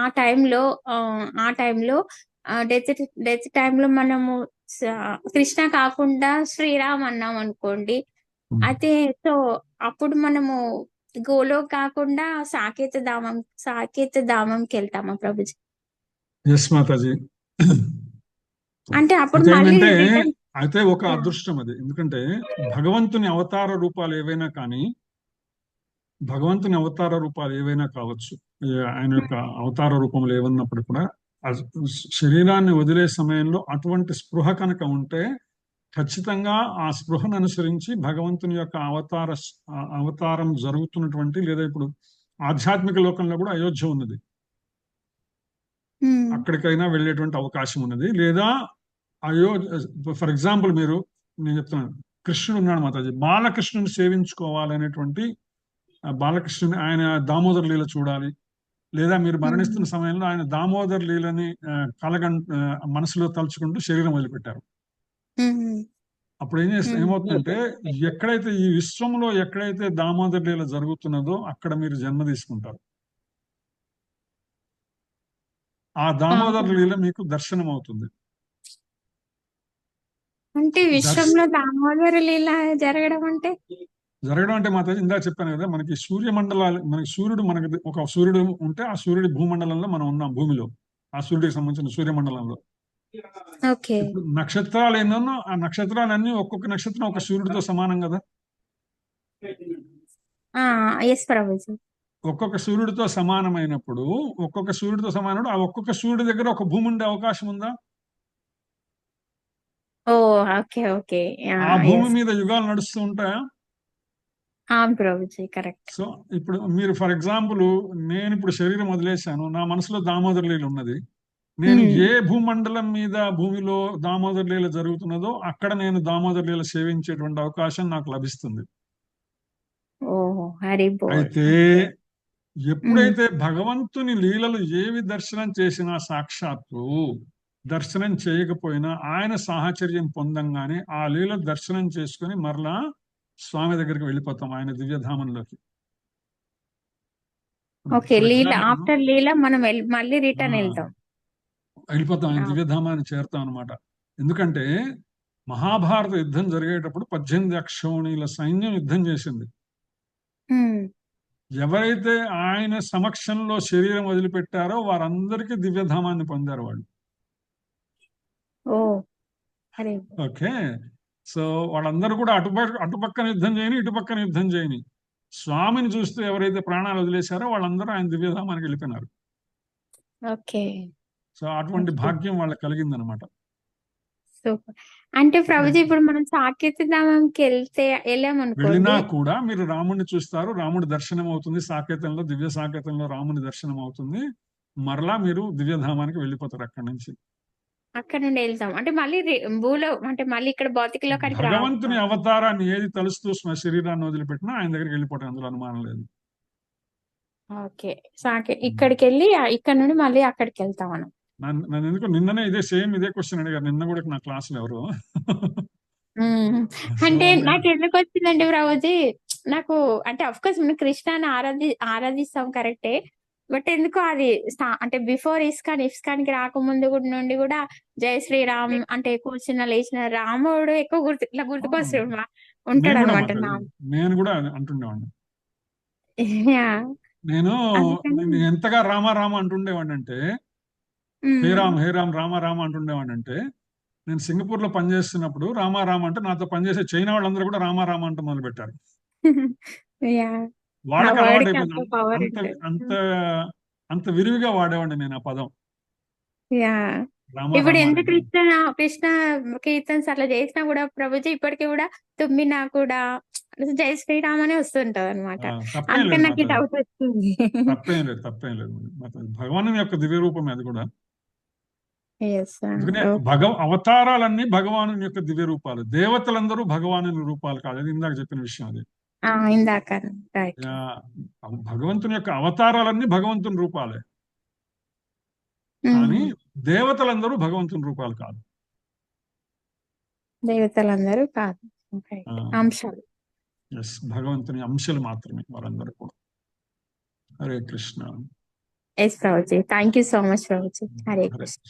ఆ టైంలో డెత్ టైంలో మనము కృష్ణ కాకుండా శ్రీరామ్ అన్నాం అనుకోండి, అయితే సో అప్పుడు మనము గోలో కాకుండా సాకేత ధామంకి వెళ్తామా ప్రభుజీ? అంటే అప్పుడు అయితే ఒక అదృష్టం అది. ఎందుకంటే భగవంతుని అవతార రూపాలు ఏవైనా కావచ్చు, ఆయన యొక్క అవతార రూపంలో ఏమన్నప్పుడు కూడా శరీరాన్ని వదిలే సమయంలో అటువంటి స్పృహ కనుక ఉంటే ఖచ్చితంగా ఆ స్పృహను అనుసరించి భగవంతుని యొక్క అవతారం జరుగుతున్నటువంటి, లేదా ఇప్పుడు ఆధ్యాత్మిక లోకంలో కూడా అయోధ్య ఉన్నది, అక్కడికైనా వెళ్ళేటువంటి అవకాశం ఉన్నది. లేదా ఫర్ ఎగ్జాంపుల్ నేను చెప్తున్నాను, కృష్ణుడు ఉన్నాడు మాతాజీ, బాలకృష్ణుని సేవించుకోవాలనేటువంటి బాలకృష్ణుని ఆయన దామోదర లీల చూడాలి, లేదా మీరు మరణిస్తున్న సమయంలో ఆయన దామోదర్ లీలని మనసులో తలుచుకుంటూ శరీరం వదిలిపెట్టారు. అప్పుడు ఏమవుతుందంటే ఎక్కడైతే ఈ విశ్వంలో ఎక్కడైతే దామోదర్ లీల జరుగుతున్నదో అక్కడ మీరు జన్మ తీసుకుంటారు. ఆ దామోదర్ లీల మీకు దర్శనం అవుతుంది. అంటే విశ్వంలో దామోదర లీల జరగడం అంటే జరగడం అంటే మాత్రం ఇందాక చెప్పాను కదా, మనకి సూర్యమండలాలు, మనకి సూర్యుడు, మనకి ఒక సూర్యుడు ఉంటే ఆ సూర్యుడి భూమండలంలో మనం ఉన్నాం, భూమిలో ఆ సూర్యుడికి సంబంధించిన సూర్యమండలంలో. ఓకే. ఇప్పుడు నక్షత్రాలు ఎన్నో, ఆ నక్షత్రాలన్నీ ఒక్కొక్క నక్షత్రం ఒక సూర్యుడితో సమానం కదా. ఎస్ ప్రభుజీ. ఒక్కొక్క సూర్యుడితో సమానమైనప్పుడు, ఒక్కొక్క సూర్యుడితో సమానప్పుడు ఆ ఒక్కొక్క సూర్యుడి దగ్గర ఒక భూమి ఉండే అవకాశం ఉందా? ఓ ఓకే ఓకే. ఆ భూమి ఎస్. మీద యుగాలు నడుస్తూ ఉంటాయా? ప్రభుజీ కరెక్ట్. సో ఇప్పుడు మీరు ఫర్ ఎగ్జాంపుల్, నేను ఇప్పుడు శరీరం వదిలేశాను, నా మనసులో దామోదర లీల ఉన్నది. నేను ఏ భూమండలం మీద భూమిలో దామోదర లీల జరుగుతున్నదో అక్కడ నేను దామోదర లీల సేవించేటువంటి అవకాశం నాకు లభిస్తుంది. ఓహో హరి బోల్. అయితే ఎప్పుడైతే భగవంతుని లీలలు ఏవి దర్శనం చేసినా, సాక్షాత్తు దర్శనం చేయకపోయినా ఆయన సాహచర్యం పొందంగానే ఆ లీల దర్శనం చేసుకుని మరలా స్వామి దగ్గరికి వెళ్ళిపోతాం, ఆయన దివ్యధామంలోకి. ఓకే. For లీల example, ఆఫ్టర్ లీల మనం మళ్ళీ రిటర్న్ వెళ్తాం. వెళ్ళిపోతాం, ఆయన దివ్యధామాన్ని చేరుతాం అనమాట. ఎందుకంటే మహాభారత యుద్ధం జరిగేటప్పుడు 18 అక్షౌణీల సైన్యం యుద్ధం చేసింది. ఎవరైతే ఆయన సమక్షంలో శరీరం వదిలిపెట్టారో వారందరికీ దివ్యధామాన్ని పొందారు వాళ్ళు. ఓ హరి బోల్. ఓకే, సో వాళ్ళందరూ కూడా అటుపక్కన యుద్ధం చేయని, ఇటుపక్కన యుద్ధం చేయని, స్వామిని చూస్తూ ఎవరైతే ప్రాణాలు వదిలేశారో వాళ్ళందరూ ఆయన దివ్యధామానికి వెళ్ళిపోయినారు. ఓకే. సో అటువంటి భాగ్యం వాళ్ళకి కలిగిందనమాట. సూపర్. అంటే ప్రభుజీ ఇప్పుడు మనం సాకేత ధామంకి వెళ్ళామనుకోండి, వెళ్ళినా కూడా మీరు రాముడిని చూస్తారు, రాముడి దర్శనం అవుతుంది, సాకేతంలో, దివ్య సాకేతంలో రాముని దర్శనం అవుతుంది, మరలా మీరు దివ్యధామానికి వెళ్ళిపోతారు అక్కడి నుంచి. అక్కడ నుండి వెళ్తాం అంటే మళ్ళీ భూలో అంటే మళ్ళీ ఇక్కడ భౌతిక లోకానికి భగవంతుని అవతారాన్ని ఏది తలుస్తూ శరీరాన్ని వదిలిపెట్టినా ఆయన దగ్గరికి వెళ్ళిపోవడం అందులో అనుమానం లేదు. ఓకే. ఇక్కడికి వెళ్ళి ఇక్కడ నుండి మళ్ళీ అక్కడికి వెళ్తాం మనం. నన్ను ఎందుకు నిన్ననే ఇదే క్వశ్చన్ అడిగారు, నిన్న కూడా నా క్లాసులో ఎవరు. అంటే నాకు ఎందుకు వచ్చిందండి ప్రభుజీ, నాకు అంటే అఫ్ కోర్స్ మనం కృష్ణాన్ని ఆరాధిస్తాం కరెక్టే, బట్ ఎందుకో అది అంటే బిఫోర్ ఇస్కాన్ కి రాకముందు నుండి కూడా జై శ్రీరామ్ అంటే కూర్చున్న లేచిన రాముడు ఎక్కువ ఇట్లా గుర్తుకొస్తాడు ఉంటాడు అనమాట. నేను కూడా అంటుండేవాడిని, నేను ఎంతగా రామ అంటుండేవాడిని అంటే, హే రామ్ రామ అంటుండేవాడిని అంటే, నేను సింగపూర్ లో పనిచేస్తున్నప్పుడు రామ అంటే నాతో పనిచేసే చైనా వాళ్ళందరూ కూడా రామ అంట మొదలు పెట్టారు. వాళ్ళకి అలవాటు అంత విరివిగా వాడేవాడిని నేను ఆ పదం. ఇప్పుడు ఎంత కృష్ణ కీర్తన్స్ అట్లా చేసినా కూడా ప్రభుజీ ఇప్పటికీ కూడా తుమ్మినా కూడా జై శ్రీరామ్ అనే వస్తుంటది అనమాట. అందుకని నాకు డౌట్ వచ్చింది. తప్పేం లేదు. భగవాను యొక్క దివ్య రూపమే అది కూడా. అవతారాలన్నీ భగవాను యొక్క దివ్య రూపాలు, దేవతలందరూ భగవాను రూపాలు కాదు, అది ఇందాక చెప్పిన విషయం. అది భగవంతుని యొక్క అవతారాలన్నీ భగవంతుని రూపాలే, కానీ దేవతలందరూ భగవంతుని రూపాలు కాదు. దేవతలందరూ కాదు, అంశాలు. భగవంతుని అంశాలు మాత్రమే వారందరూ కూడా. Hare Krishna. Yes Prabhuji, thank you so much Prabhuji. Hare Krishna.